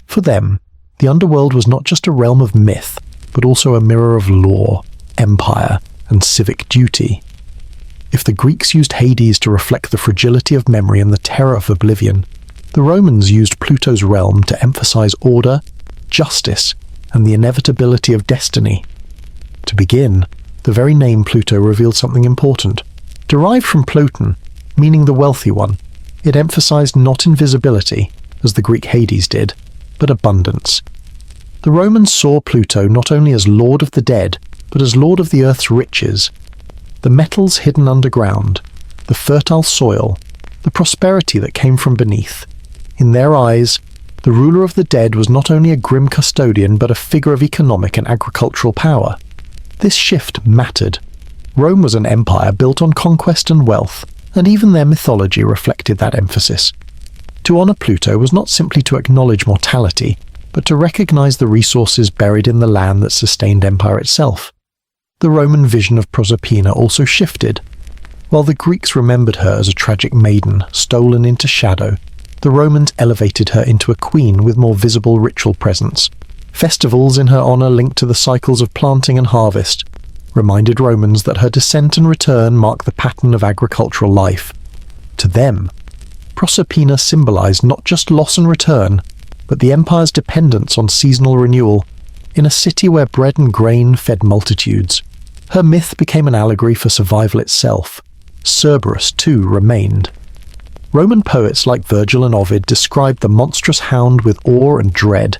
For them, the underworld was not just a realm of myth, but also a mirror of law, empire, and civic duty. If the Greeks used Hades to reflect the fragility of memory and the terror of oblivion, the Romans used Pluto's realm to emphasize order, justice, and the inevitability of destiny. To begin, the very name Pluto revealed something important. Derived from Plotin, meaning the wealthy one, it emphasized not invisibility, as the Greek Hades did, but abundance. The Romans saw Pluto not only as lord of the dead, but as lord of the earth's riches. The metals hidden underground, the fertile soil, the prosperity that came from beneath. In their eyes, the ruler of the dead was not only a grim custodian, but a figure of economic and agricultural power. This shift mattered. Rome was an empire built on conquest and wealth, and even their mythology reflected that emphasis. To honor Pluto was not simply to acknowledge mortality, but to recognize the resources buried in the land that sustained empire itself. The Roman vision of Proserpina also shifted. While the Greeks remembered her as a tragic maiden, stolen into shadow, the Romans elevated her into a queen with more visible ritual presence. Festivals in her honor linked to the cycles of planting and harvest reminded Romans that her descent and return marked the pattern of agricultural life. To them, Proserpina symbolized not just loss and return, but the empire's dependence on seasonal renewal. in a city where bread and grain fed multitudes. Her myth became an allegory for survival itself. Cerberus, too, remained. Roman poets like Virgil and Ovid described the monstrous hound with awe and dread.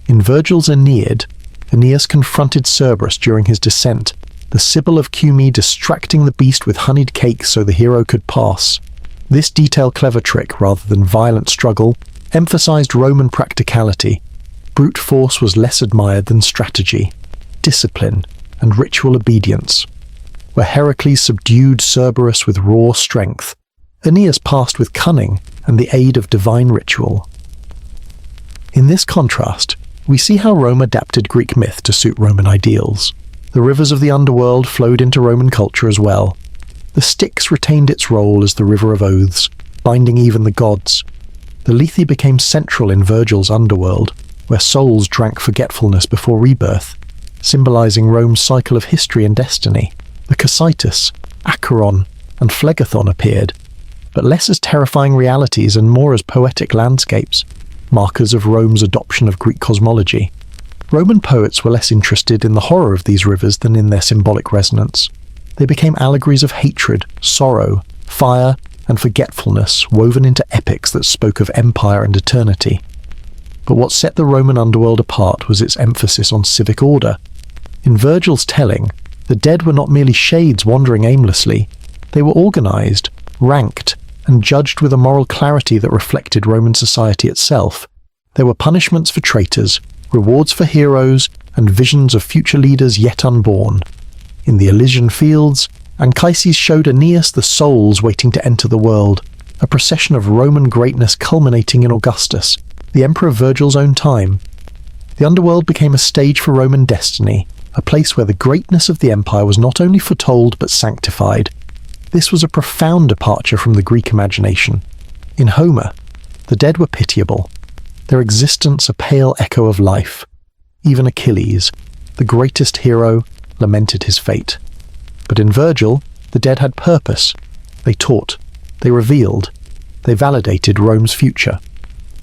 In Virgil's Aeneid, Aeneas confronted Cerberus during his descent, the Sibyl of Cumae distracting the beast with honeyed cakes so the hero could pass. This detail-clever trick, rather than violent struggle, emphasized Roman practicality. Brute force was less admired than strategy, discipline, and ritual obedience. Where Heracles subdued Cerberus with raw strength, Aeneas passed with cunning and the aid of divine ritual. In this contrast, we see how Rome adapted Greek myth to suit Roman ideals. The rivers of the underworld flowed into Roman culture as well. The Styx retained its role as the river of oaths, binding even the gods. The Lethe became central in Virgil's underworld, where souls drank forgetfulness before rebirth, symbolizing Rome's cycle of history and destiny. The Cocytus, Acheron, and Phlegethon appeared, but less as terrifying realities and more as poetic landscapes, markers of Rome's adoption of Greek cosmology. Roman poets were less interested in the horror of these rivers than in their symbolic resonance. They became allegories of hatred, sorrow, fire, and forgetfulness woven into epics that spoke of empire and eternity. But what set the Roman underworld apart was its emphasis on civic order. In Virgil's telling, the dead were not merely shades wandering aimlessly. They were organized, ranked, and judged with a moral clarity that reflected Roman society itself. There were punishments for traitors, rewards for heroes, and visions of future leaders yet unborn. In the Elysian fields, Anchises showed Aeneas the souls waiting to enter the world, a procession of Roman greatness culminating in Augustus, the emperor of Virgil's own time. The underworld became a stage for Roman destiny, a place where the greatness of the empire was not only foretold but sanctified. This was a profound departure from the Greek imagination. In Homer, the dead were pitiable, their existence a pale echo of life. Even Achilles, the greatest hero, lamented his fate. But in Virgil, the dead had purpose. They taught, they revealed, they validated Rome's future.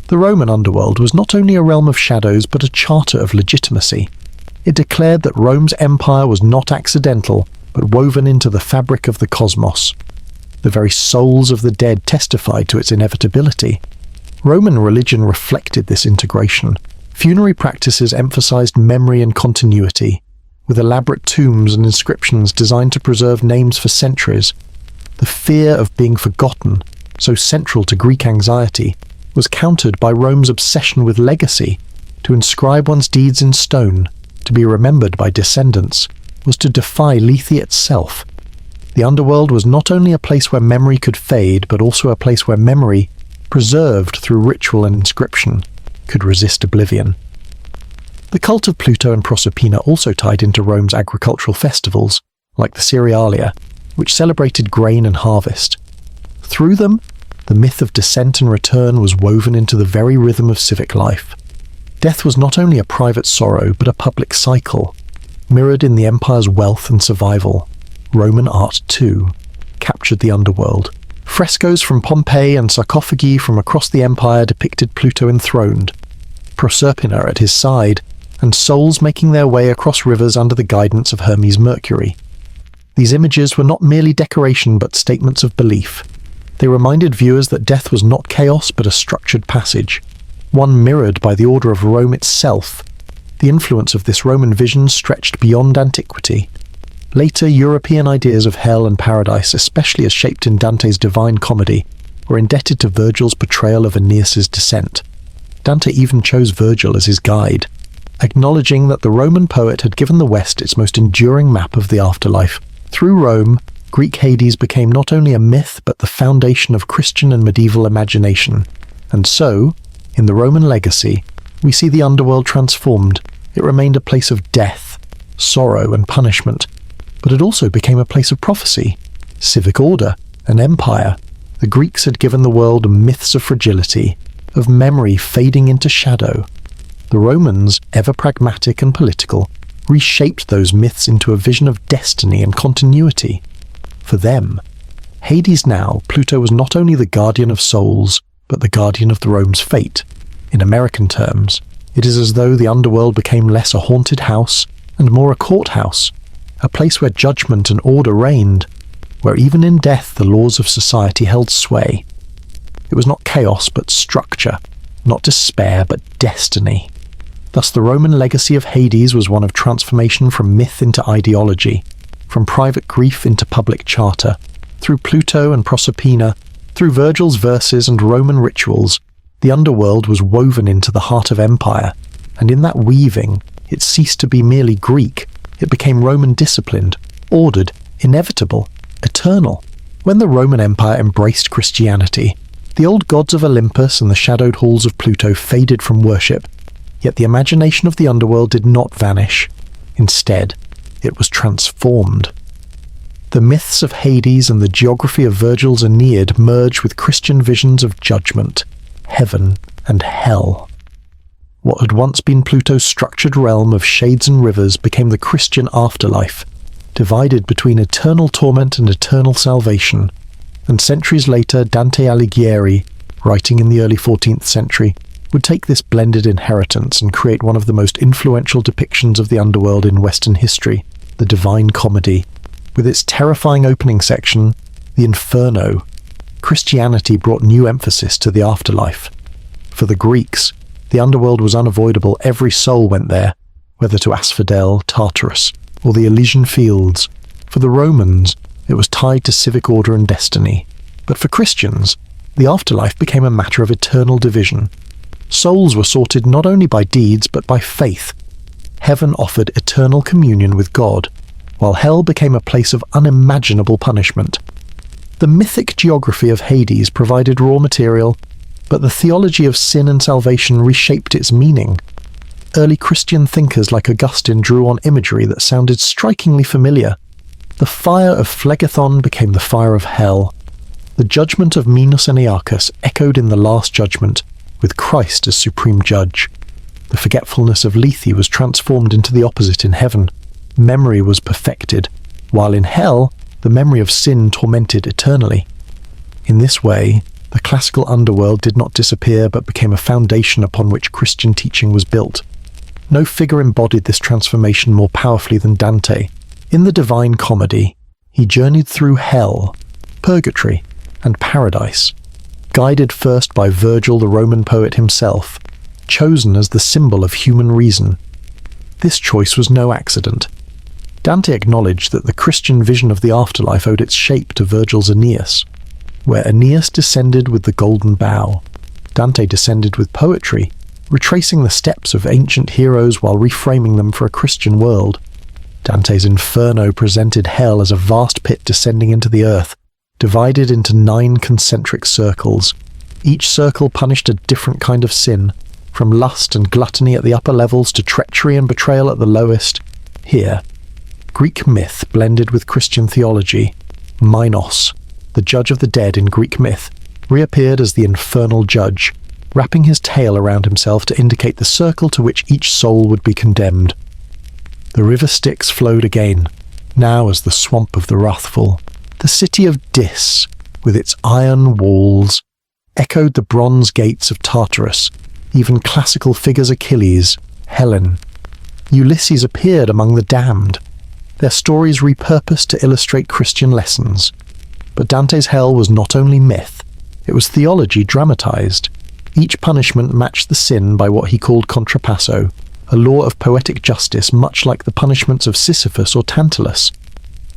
The Roman underworld was not only a realm of shadows but a charter of legitimacy. It declared that Rome's empire was not accidental, but woven into the fabric of the cosmos. The very souls of the dead testified to its inevitability. Roman religion reflected this integration. Funerary practices emphasized memory and continuity, with elaborate tombs and inscriptions designed to preserve names for centuries. The fear of being forgotten, so central to Greek anxiety, was countered by Rome's obsession with legacy. To inscribe one's deeds in stone, to be remembered by descendants, was to defy Lethe itself. The underworld was not only a place where memory could fade, but also a place where memory, preserved through ritual and inscription, could resist oblivion. The cult of Pluto and Proserpina also tied into Rome's agricultural festivals, like the Cerealia, which celebrated grain and harvest. Through them, the myth of descent and return was woven into the very rhythm of civic life. Death was not only a private sorrow, but a public cycle, mirrored in the empire's wealth and survival. Roman art, too, captured the underworld. Frescoes from Pompeii and sarcophagi from across the empire depicted Pluto enthroned, Proserpina at his side, and souls making their way across rivers under the guidance of Hermes Mercury. These images were not merely decoration but statements of belief. They reminded viewers that death was not chaos but a structured passage, one mirrored by the order of Rome itself. The influence of this Roman vision stretched beyond antiquity. Later European ideas of hell and paradise, especially as shaped in Dante's Divine Comedy, were indebted to Virgil's portrayal of Aeneas's descent. Dante even chose Virgil as his guide, acknowledging that the Roman poet had given the West its most enduring map of the afterlife. Through Rome, Greek Hades became not only a myth but the foundation of Christian and medieval imagination. And so, in the Roman legacy, we see the underworld transformed. It remained a place of death, sorrow, and punishment, but it also became a place of prophecy, civic order, and empire. The Greeks had given the world myths of fragility, of memory fading into shadow. The Romans, ever pragmatic and political, reshaped those myths into a vision of destiny and continuity. For them, Hades now, Pluto was not only the guardian of souls, but the guardian of the Rome's fate. In American terms, It is as though the underworld became less a haunted house and more a courthouse, a place where judgment and order reigned, where even in death the laws of society held sway. It was not chaos but structure, not despair but destiny. Thus the Roman legacy of Hades was one of transformation from myth into ideology, from private grief into public charter. Through Pluto and Proserpina, through Virgil's verses and Roman rituals, the underworld was woven into the heart of empire, and in that weaving, it ceased to be merely Greek. It became Roman disciplined, ordered, inevitable, eternal. When the Roman Empire embraced Christianity, the old gods of Olympus and the shadowed halls of Pluto faded from worship, yet the imagination of the underworld did not vanish. Instead, it was transformed. The myths of Hades and the geography of Virgil's Aeneid merged with Christian visions of judgment, heaven, and hell. What had once been Pluto's structured realm of shades and rivers became the Christian afterlife, divided between eternal torment and eternal salvation. And centuries later, Dante Alighieri, writing in the early 14th century, would take this blended inheritance and create one of the most influential depictions of the underworld in Western history, the Divine Comedy. With its terrifying opening section, the Inferno, Christianity brought new emphasis to the afterlife. For the Greeks, the underworld was unavoidable. Every soul went there, whether to Asphodel, Tartarus, or the Elysian Fields. For the Romans, it was tied to civic order and destiny. But for Christians, the afterlife became a matter of eternal division. Souls were sorted not only by deeds but by faith. Heaven offered eternal communion with God, while hell became a place of unimaginable punishment. The mythic geography of Hades provided raw material, but the theology of sin and salvation reshaped its meaning. Early Christian thinkers like Augustine drew on imagery that sounded strikingly familiar. The fire of Phlegethon became the fire of hell. The judgment of Minos and Aeacus echoed in the Last Judgment, with Christ as supreme judge. The forgetfulness of Lethe was transformed into the opposite in heaven. Memory was perfected, while in hell, the memory of sin tormented eternally. In this way, the classical underworld did not disappear but became a foundation upon which Christian teaching was built. No figure embodied this transformation more powerfully than Dante. In the Divine Comedy, he journeyed through hell, purgatory, and paradise, guided first by Virgil, the Roman poet himself, chosen as the symbol of human reason. This choice was no accident. Dante acknowledged that the Christian vision of the afterlife owed its shape to Virgil's Aeneas. Where Aeneas descended with the golden bow, Dante descended with poetry, retracing the steps of ancient heroes while reframing them for a Christian world. Dante's Inferno presented hell as a vast pit descending into the earth, divided into 9 concentric circles. Each circle punished a different kind of sin, from lust and gluttony at the upper levels to treachery and betrayal at the lowest. Here, Greek myth blended with Christian theology. Minos, the judge of the dead in Greek myth, reappeared as the infernal judge, wrapping his tail around himself to indicate the circle to which each soul would be condemned. The river Styx flowed again, now as the swamp of the wrathful. The city of Dis, with its iron walls, echoed the bronze gates of Tartarus. Even classical figures Achilles, Helen, Ulysses appeared among the damned, their stories repurposed to illustrate Christian lessons. But Dante's hell was not only myth, it was theology dramatized. Each punishment matched the sin by what he called contrapasso, a law of poetic justice much like the punishments of Sisyphus or Tantalus.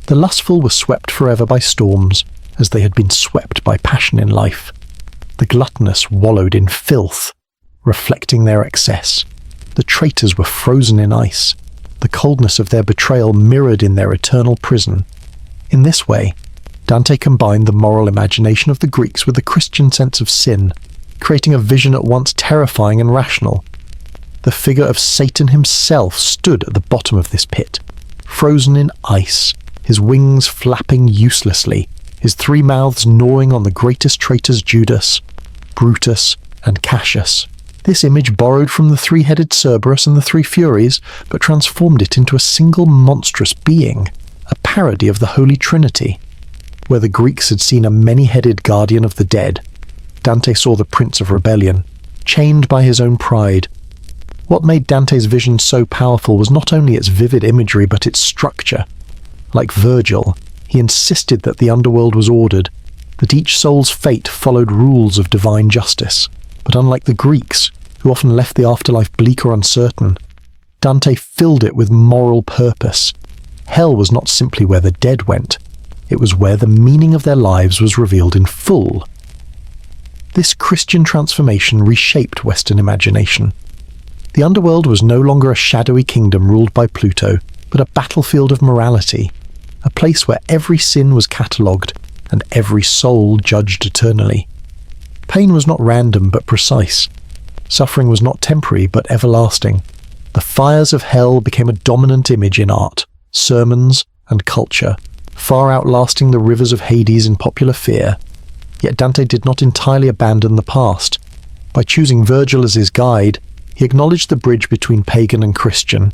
The lustful were swept forever by storms, as they had been swept by passion in life. The gluttonous wallowed in filth, reflecting their excess. The traitors were frozen in ice, the coldness of their betrayal mirrored in their eternal prison. In this way, Dante combined the moral imagination of the Greeks with the Christian sense of sin, creating a vision at once terrifying and rational. The figure of Satan himself stood at the bottom of this pit, frozen in ice, his wings flapping uselessly, his 3 mouths gnawing on the greatest traitors Judas, Brutus, and Cassius. This image borrowed from the 3-headed Cerberus and the 3 Furies, but transformed it into a single monstrous being, a parody of the Holy Trinity. Where the Greeks had seen a many-headed guardian of the dead, Dante saw the Prince of Rebellion, chained by his own pride. What made Dante's vision so powerful was not only its vivid imagery but its structure. Like Virgil, he insisted that the underworld was ordered, that each soul's fate followed rules of divine justice. But unlike the Greeks, who often left the afterlife bleak or uncertain, Dante filled it with moral purpose. Hell was not simply where the dead went, it was where the meaning of their lives was revealed in full. This Christian transformation reshaped Western imagination. The underworld was no longer a shadowy kingdom ruled by Pluto, but a battlefield of morality, a place where every sin was catalogued and every soul judged eternally. Pain was not random but precise. Suffering was not temporary but everlasting. The fires of hell became a dominant image in art, sermons, and culture, far outlasting the rivers of Hades in popular fear. Yet Dante did not entirely abandon the past. By choosing Virgil as his guide, he acknowledged the bridge between pagan and Christian.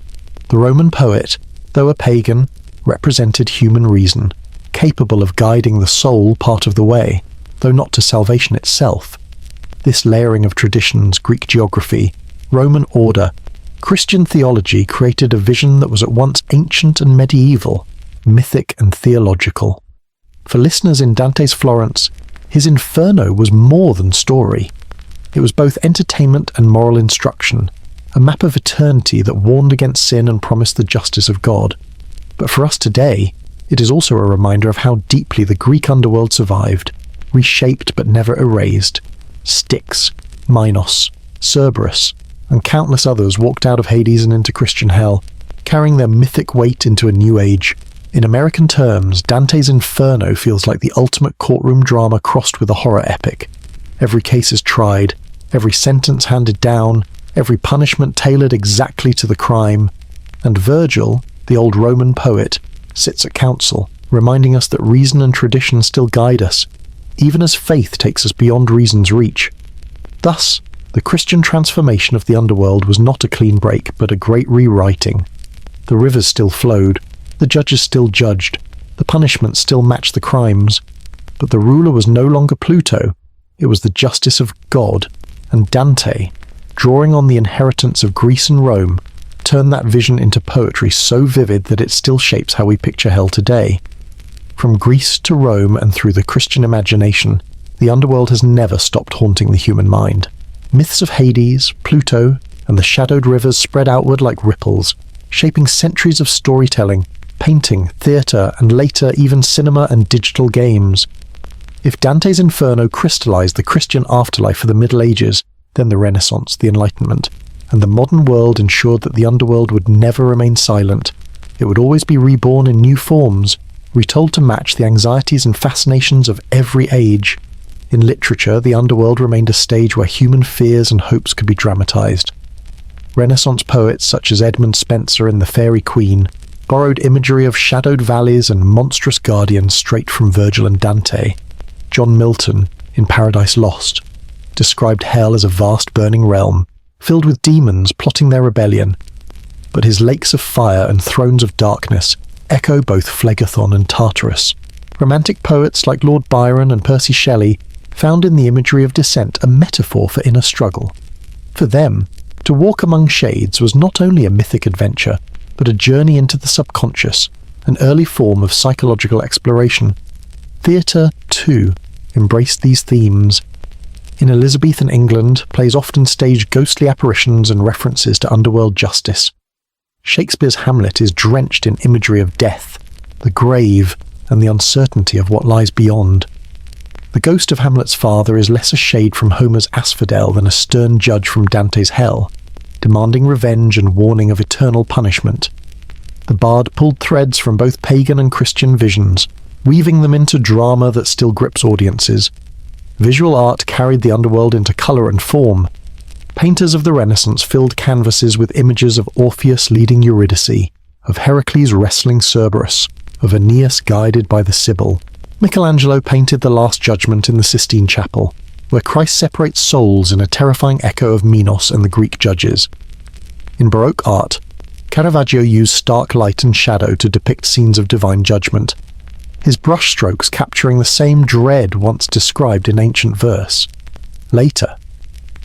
The Roman poet, though a pagan, represented human reason, capable of guiding the soul part of the way, though not to salvation itself. This layering of traditions, Greek geography, Roman order, Christian theology created a vision that was at once ancient and medieval, mythic and theological. For listeners in Dante's Florence, his Inferno was more than story. It was both entertainment and moral instruction, a map of eternity that warned against sin and promised the justice of God. But for us today, it is also a reminder of how deeply the Greek underworld survived, reshaped but never erased. Styx, Minos, Cerberus, and countless others walked out of Hades and into Christian hell, carrying their mythic weight into a new age. In American terms, Dante's Inferno feels like the ultimate courtroom drama crossed with a horror epic. Every case is tried, every sentence handed down, every punishment tailored exactly to the crime. And Virgil, the old Roman poet, sits at council, reminding us that reason and tradition still guide us, even as faith takes us beyond reason's reach. Thus, the Christian transformation of the underworld was not a clean break, but a great rewriting. The rivers still flowed, the judges still judged, the punishments still matched the crimes, but the ruler was no longer Pluto, it was the justice of God, and Dante, drawing on the inheritance of Greece and Rome, turned that vision into poetry so vivid that it still shapes how we picture hell today. From Greece to Rome and through the Christian imagination, the underworld has never stopped haunting the human mind. Myths of Hades, Pluto, and the shadowed rivers spread outward like ripples, shaping centuries of storytelling, painting, theatre, and later even cinema and digital games. If Dante's Inferno crystallized the Christian afterlife for the Middle Ages, then the Renaissance, the Enlightenment, and the modern world ensured that the underworld would never remain silent. It would always be reborn in new forms, retold to match the anxieties and fascinations of every age. In literature, the underworld remained a stage where human fears and hopes could be dramatized. Renaissance poets such as Edmund Spenser in The Faerie Queene borrowed imagery of shadowed valleys and monstrous guardians straight from Virgil and Dante. John Milton, in Paradise Lost, described hell as a vast burning realm, filled with demons plotting their rebellion. But his lakes of fire and thrones of darkness echo both Phlegethon and Tartarus. Romantic poets like Lord Byron and Percy Shelley found in the imagery of descent a metaphor for inner struggle. For them, to walk among shades was not only a mythic adventure, but a journey into the subconscious, an early form of psychological exploration. Theatre, too, embraced these themes. In Elizabethan England, plays often staged ghostly apparitions and references to underworld justice. Shakespeare's Hamlet is drenched in imagery of death, the grave, and the uncertainty of what lies beyond. The ghost of Hamlet's father is less a shade from Homer's Asphodel than a stern judge from Dante's Hell, demanding revenge and warning of eternal punishment. The bard pulled threads from both pagan and Christian visions, weaving them into drama that still grips audiences. Visual art carried the underworld into colour and form. Painters of the Renaissance filled canvases with images of Orpheus leading Eurydice, of Heracles wrestling Cerberus, of Aeneas guided by the Sibyl. Michelangelo painted the Last Judgment in the Sistine Chapel, where Christ separates souls in a terrifying echo of Minos and the Greek judges. In Baroque art, Caravaggio used stark light and shadow to depict scenes of divine judgment, his brushstrokes capturing the same dread once described in ancient verse. Later,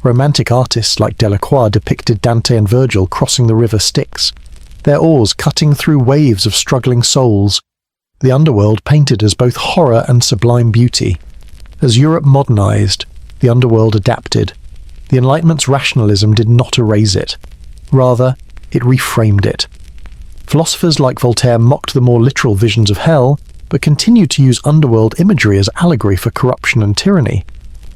Romantic artists like Delacroix depicted Dante and Virgil crossing the river Styx, their oars cutting through waves of struggling souls. The underworld painted as both horror and sublime beauty. As Europe modernized, the underworld adapted. The Enlightenment's rationalism did not erase it. Rather, it reframed it. Philosophers like Voltaire mocked the more literal visions of hell, but continued to use underworld imagery as allegory for corruption and tyranny.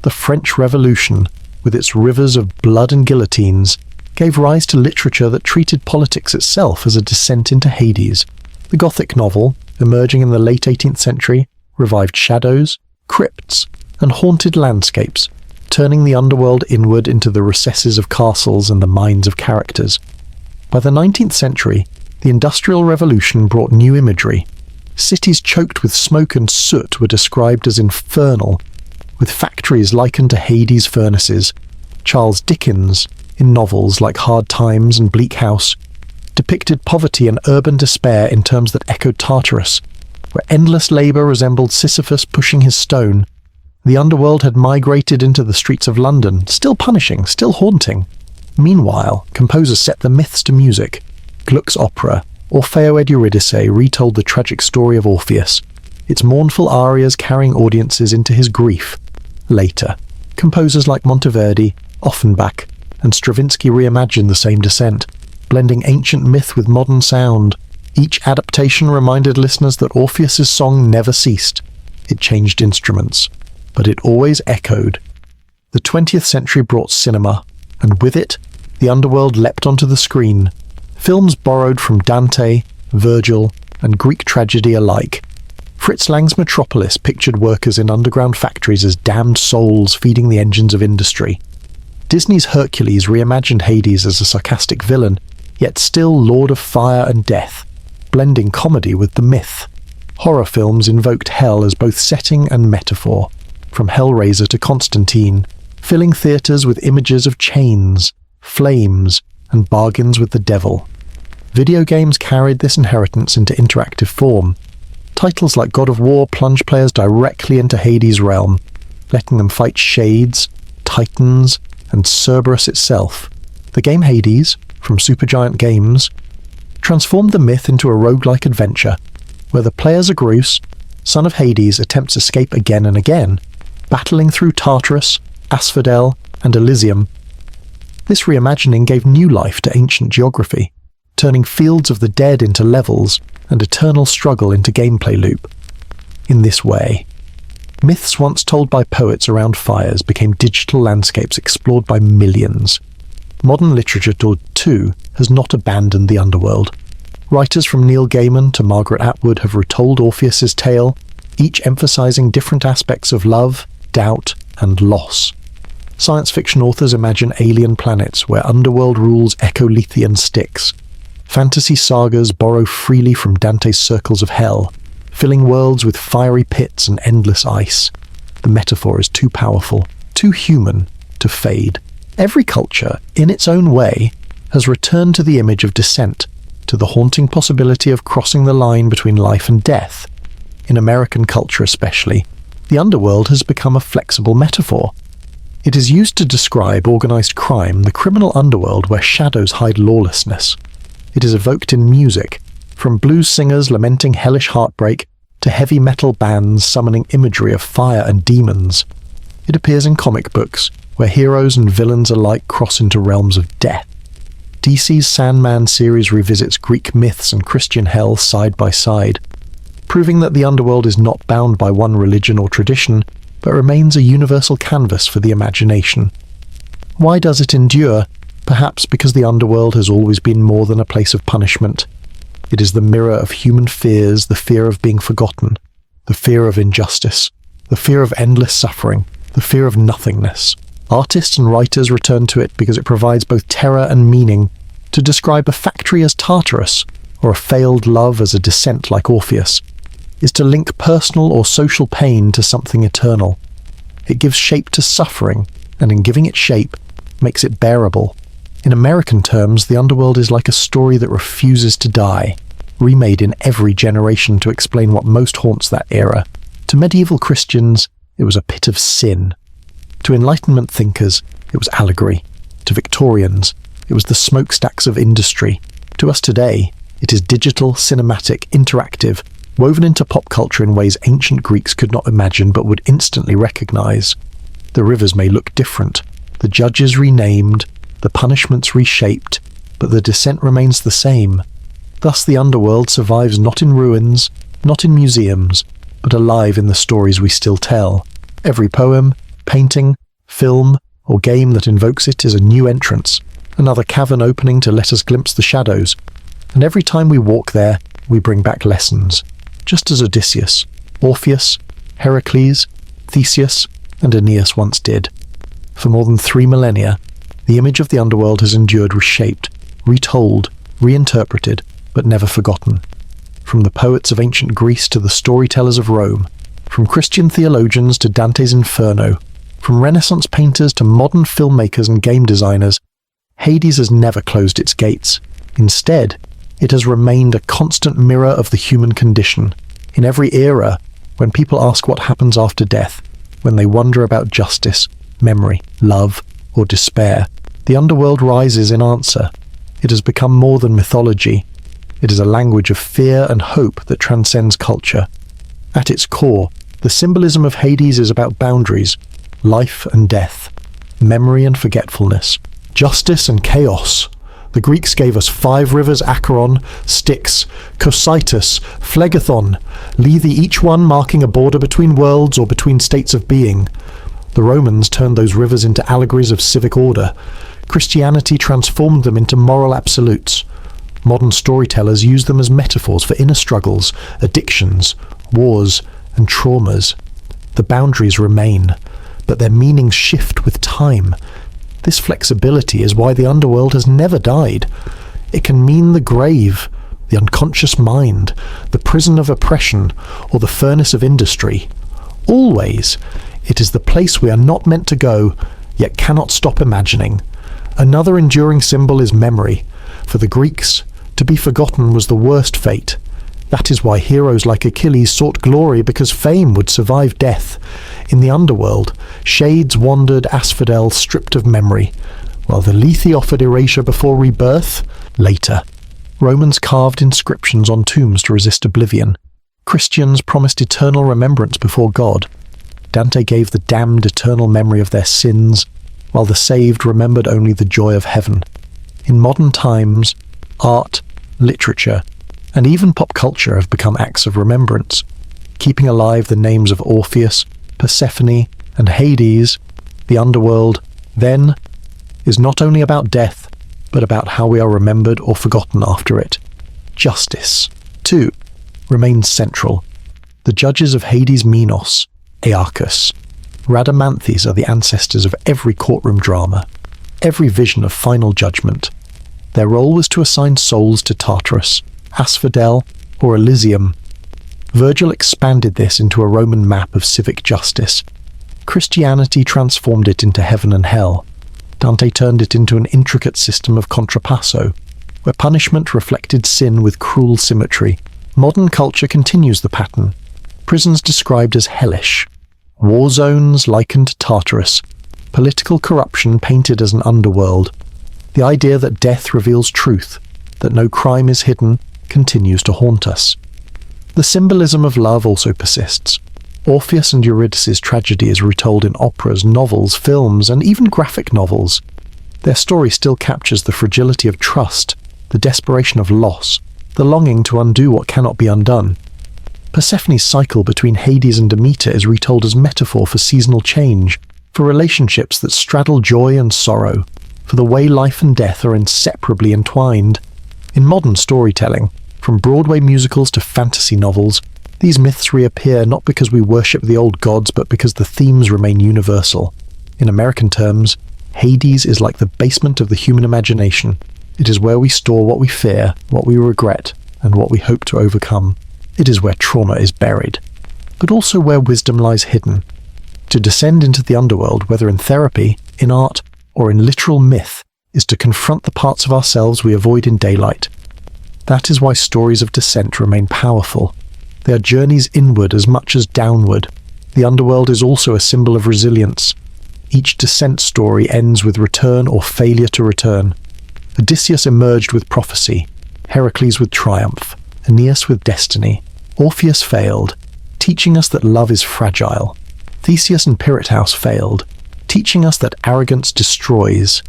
The French Revolution, with its rivers of blood and guillotines, gave rise to literature that treated politics itself as a descent into Hades. The Gothic novel, emerging in the late 18th century, revived shadows, crypts, and haunted landscapes, turning the underworld inward into the recesses of castles and the minds of characters. By the 19th century, the Industrial Revolution brought new imagery. Cities choked with smoke and soot were described as infernal, with factories likened to Hades' furnaces. Charles Dickens, in novels like Hard Times and Bleak House, depicted poverty and urban despair in terms that echoed Tartarus, where endless labour resembled Sisyphus pushing his stone. The underworld had migrated into the streets of London, still punishing, still haunting. Meanwhile, composers set the myths to music. Gluck's opera, Orfeo ed Eurydice, retold the tragic story of Orpheus, its mournful arias carrying audiences into his grief. Later, composers like Monteverdi, Offenbach, and Stravinsky reimagined the same descent, blending ancient myth with modern sound. Each adaptation reminded listeners that Orpheus's song never ceased. It changed instruments, but it always echoed. The 20th century brought cinema, and with it, the underworld leapt onto the screen. Films borrowed from Dante, Virgil, and Greek tragedy alike. Fritz Lang's Metropolis pictured workers in underground factories as damned souls feeding the engines of industry. Disney's Hercules reimagined Hades as a sarcastic villain, yet still lord of fire and death, blending comedy with the myth. Horror films invoked hell as both setting and metaphor, from Hellraiser to Constantine, filling theatres with images of chains, flames, and bargains with the devil. Video games carried this inheritance into interactive form. Titles like God of War plunge players directly into Hades' realm, letting them fight shades, titans, and Cerberus itself. The game Hades, from Supergiant Games, transformed the myth into a roguelike adventure, where the player Zagreus, son of Hades, attempts escape again and again, battling through Tartarus, Asphodel, and Elysium. This reimagining gave new life to ancient geography, turning fields of the dead into levels and eternal struggle into gameplay loop. In this way, myths once told by poets around fires became digital landscapes explored by millions. Modern literature, too, has not abandoned the underworld. Writers from Neil Gaiman to Margaret Atwood have retold Orpheus's tale, each emphasizing different aspects of love, doubt, and loss. Science fiction authors imagine alien planets where underworld rules echo Lethean Styx. Fantasy sagas borrow freely from Dante's circles of hell, filling worlds with fiery pits and endless ice. The metaphor is too powerful, too human, to fade. Every culture, in its own way, has returned to the image of descent, to the haunting possibility of crossing the line between life and death. In American culture especially, the underworld has become a flexible metaphor. It is used to describe organized crime, the criminal underworld where shadows hide lawlessness. It is evoked in music, from blues singers lamenting hellish heartbreak to heavy metal bands summoning imagery of fire and demons. It appears in comic books, where heroes and villains alike cross into realms of death. DC's Sandman series revisits Greek myths and Christian hell side by side, proving that the underworld is not bound by one religion or tradition, but remains a universal canvas for the imagination. Why does it endure? Perhaps because the underworld has always been more than a place of punishment. It is the mirror of human fears, the fear of being forgotten, the fear of injustice, the fear of endless suffering, the fear of nothingness. Artists and writers return to it because it provides both terror and meaning. To describe a factory as Tartarus, or a failed love as a descent like Orpheus, is to link personal or social pain to something eternal. It gives shape to suffering, and in giving it shape, makes it bearable. In American terms, the underworld is like a story that refuses to die, remade in every generation to explain what most haunts that era. To medieval Christians, it was a pit of sin. To Enlightenment thinkers, it was allegory. To Victorians, it was the smokestacks of industry. To us today, it is digital, cinematic, interactive, woven into pop culture in ways ancient Greeks could not imagine but would instantly recognize. The rivers may look different, the judges renamed, the punishments reshaped, but the descent remains the same. Thus the underworld survives not in ruins, not in museums, but alive in the stories we still tell. Every poem, painting, film, or game that invokes it is a new entrance, another cavern opening to let us glimpse the shadows. And every time we walk there, we bring back lessons, just as Odysseus, Orpheus, Heracles, Theseus, and Aeneas once did. For more than 3 millennia, the image of the underworld has endured reshaped, retold, reinterpreted, but never forgotten. From the poets of ancient Greece to the storytellers of Rome, from Christian theologians to Dante's Inferno, from Renaissance painters to modern filmmakers and game designers, Hades has never closed its gates. Instead, it has remained a constant mirror of the human condition. In every era, when people ask what happens after death, when they wonder about justice, memory, love, or despair, the underworld rises in answer. It has become more than mythology. It is a language of fear and hope that transcends culture. At its core, the symbolism of Hades is about boundaries, life and death, memory and forgetfulness, justice and chaos. The Greeks gave us 5 rivers: Acheron, Styx, Cocytus, Phlegethon, Lethe, each one marking a border between worlds or between states of being. The Romans turned those rivers into allegories of civic order. Christianity transformed them into moral absolutes. Modern storytellers use them as metaphors for inner struggles, addictions, wars, and traumas. The boundaries remain, but their meanings shift with time. This flexibility is why the underworld has never died. It can mean the grave, the unconscious mind, the prison of oppression, or the furnace of industry. Always, it is the place we are not meant to go, yet cannot stop imagining. Another enduring symbol is memory. For the Greeks, to be forgotten was the worst fate. That is why heroes like Achilles sought glory, because fame would survive death. In the underworld, shades wandered asphodel stripped of memory, while the Lethe offered erasure before rebirth, later. Romans carved inscriptions on tombs to resist oblivion. Christians promised eternal remembrance before God. Dante gave the damned eternal memory of their sins, while the saved remembered only the joy of heaven. In modern times, art, literature, and even pop culture have become acts of remembrance, keeping alive the names of Orpheus, Persephone, and Hades. The underworld, then, is not only about death, but about how we are remembered or forgotten after it. Justice, too, remains central. The judges of Hades' Minos, Aeacus, Rhadamanthes are the ancestors of every courtroom drama, every vision of final judgment. Their role was to assign souls to Tartarus, Asphodel, or Elysium. Virgil expanded this into a Roman map of civic justice. Christianity transformed it into heaven and hell. Dante turned it into an intricate system of contrapasso, where punishment reflected sin with cruel symmetry. Modern culture continues the pattern. Prisons described as hellish, war zones likened to Tartarus, political corruption painted as an underworld. The idea that death reveals truth, that no crime is hidden, continues to haunt us. The symbolism of love also persists. Orpheus and Eurydice's tragedy is retold in operas, novels, films, and even graphic novels. Their story still captures the fragility of trust, the desperation of loss, the longing to undo what cannot be undone. Persephone's cycle between Hades and Demeter is retold as metaphor for seasonal change, for relationships that straddle joy and sorrow, for the way life and death are inseparably entwined. In modern storytelling, from Broadway musicals to fantasy novels, these myths reappear not because we worship the old gods, but because the themes remain universal. In American terms, Hades is like the basement of the human imagination. It is where we store what we fear, what we regret, and what we hope to overcome. It is where trauma is buried, but also where wisdom lies hidden. To descend into the underworld, whether in therapy, in art, or in literal myth, is to confront the parts of ourselves we avoid in daylight. That is why stories of descent remain powerful. They are journeys inward as much as downward. The underworld is also a symbol of resilience. Each descent story ends with return or failure to return. Odysseus emerged with prophecy, Heracles with triumph, Aeneas with destiny. Orpheus failed, teaching us that love is fragile. Theseus and Pirithous failed, teaching us that arrogance destroys.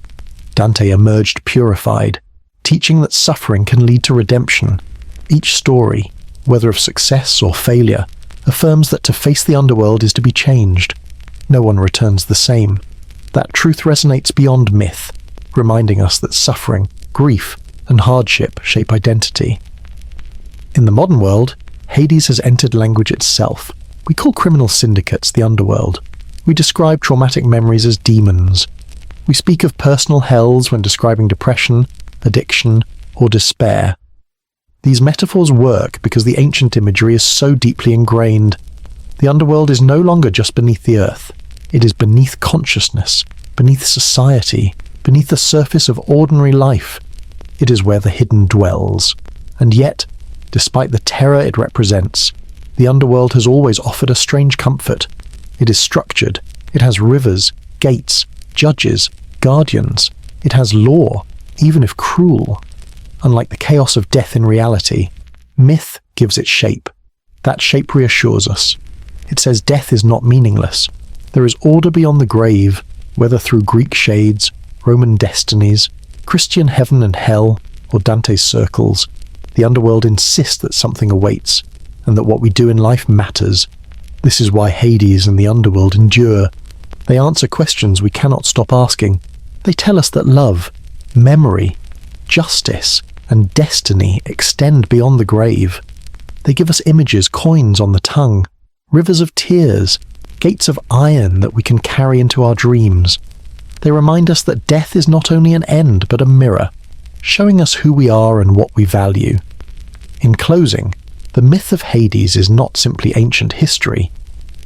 Dante emerged purified, teaching that suffering can lead to redemption. Each story, whether of success or failure, affirms that to face the underworld is to be changed. No one returns the same. That truth resonates beyond myth, reminding us that suffering, grief, and hardship shape identity. In the modern world, Hades has entered language itself. We call criminal syndicates the underworld. We describe traumatic memories as demons. We speak of personal hells when describing depression, addiction, or despair. These metaphors work because the ancient imagery is so deeply ingrained. The underworld is no longer just beneath the earth. It is beneath consciousness, beneath society, beneath the surface of ordinary life. It is where the hidden dwells. And yet, despite the terror it represents, the underworld has always offered a strange comfort. It is structured. It has rivers, gates, judges, guardians. It has law, even if cruel. Unlike the chaos of death in reality, myth gives it shape. That shape reassures us. It says death is not meaningless. There is order beyond the grave, whether through Greek shades, Roman destinies, Christian heaven and hell, or Dante's circles. The underworld insists that something awaits, and that what we do in life matters. This is why Hades and the underworld endure. They answer questions we cannot stop asking. They tell us that love, memory, justice, and destiny extend beyond the grave. They give us images, coins on the tongue, rivers of tears, gates of iron that we can carry into our dreams. They remind us that death is not only an end but a mirror, showing us who we are and what we value. In closing, the myth of Hades is not simply ancient history.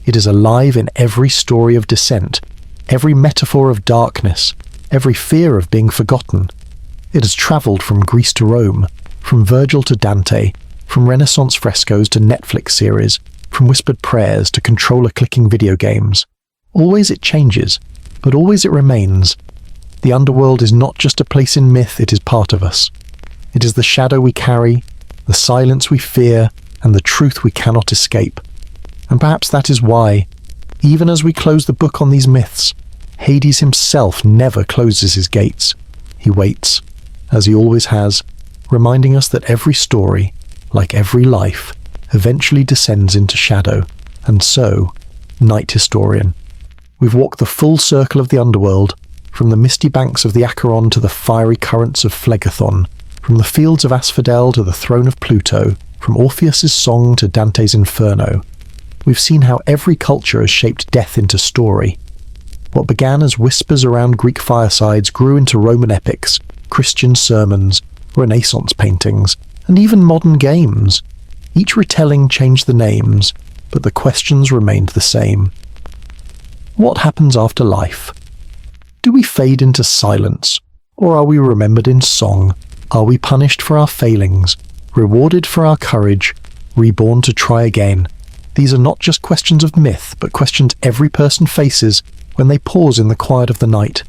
It is alive in every story of descent, every metaphor of darkness, every fear of being forgotten. It has travelled from Greece to Rome, from Virgil to Dante, from Renaissance frescoes to Netflix series, from whispered prayers to controller-clicking video games. Always it changes, but always it remains. The underworld is not just a place in myth, it is part of us. It is the shadow we carry, the silence we fear, and the truth we cannot escape. And perhaps that is why, even as we close the book on these myths, Hades himself never closes his gates. He waits, as he always has, reminding us that every story, like every life, eventually descends into shadow. And so, Night Historian. We've walked the full circle of the underworld, from the misty banks of the Acheron to the fiery currents of Phlegethon, from the fields of Asphodel to the throne of Pluto, from Orpheus's song to Dante's Inferno. We've seen how every culture has shaped death into story. What began as whispers around Greek firesides grew into Roman epics, Christian sermons, Renaissance paintings, and even modern games. Each retelling changed the names, but the questions remained the same. What happens after life? Do we fade into silence, or are we remembered in song? Are we punished for our failings, rewarded for our courage, reborn to try again? These are not just questions of myth, but questions every person faces when they pause in the quiet of the night.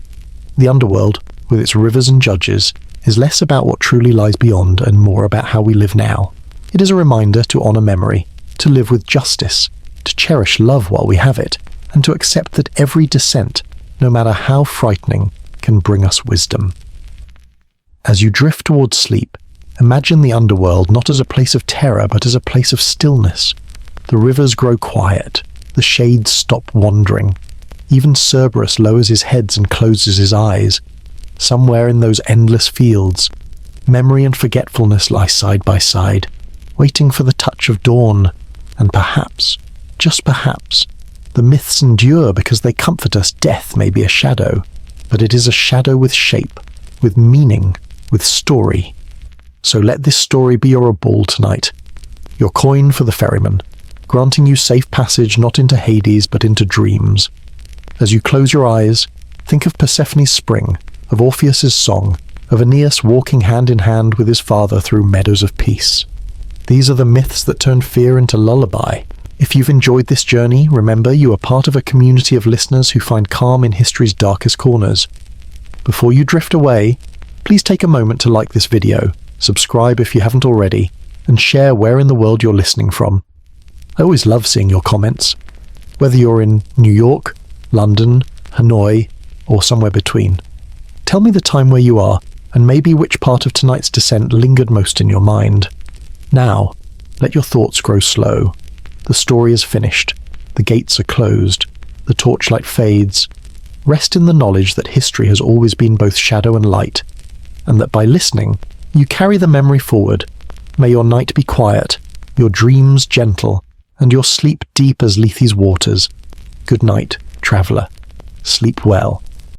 The underworld, with its rivers and judges, is less about what truly lies beyond and more about how we live now. It is a reminder to honour memory, to live with justice, to cherish love while we have it, and to accept that every descent, no matter how frightening, can bring us wisdom. As you drift towards sleep, imagine the underworld not as a place of terror but as a place of stillness. The rivers grow quiet, the shades stop wandering. Even Cerberus lowers his head and closes his eyes. Somewhere in those endless fields, memory and forgetfulness lie side by side, waiting for the touch of dawn. And perhaps, just perhaps, the myths endure because they comfort us. Death may be a shadow, but it is a shadow with shape, with meaning, with story. So let this story be your ball tonight, your coin for the ferryman, granting you safe passage not into Hades but into dreams. As you close your eyes, think of Persephone's spring, of Orpheus's song, of Aeneas walking hand in hand with his father through meadows of peace. These are the myths that turn fear into lullaby, If you've enjoyed this journey, remember you are part of a community of listeners who find calm in history's darkest corners. Before you drift away, please take a moment to like this video, subscribe if you haven't already, and share where in the world you're listening from. I always love seeing your comments, whether you're in New York, London, Hanoi, or somewhere between. Tell me the time where you are, and maybe which part of tonight's descent lingered most in your mind. Now, let your thoughts grow slow. The story is finished. The gates are closed. The torchlight fades. Rest in the knowledge that history has always been both shadow and light, and that by listening, you carry the memory forward. May your night be quiet, your dreams gentle, and your sleep deep as Lethe's waters. Good night, traveller. Sleep well.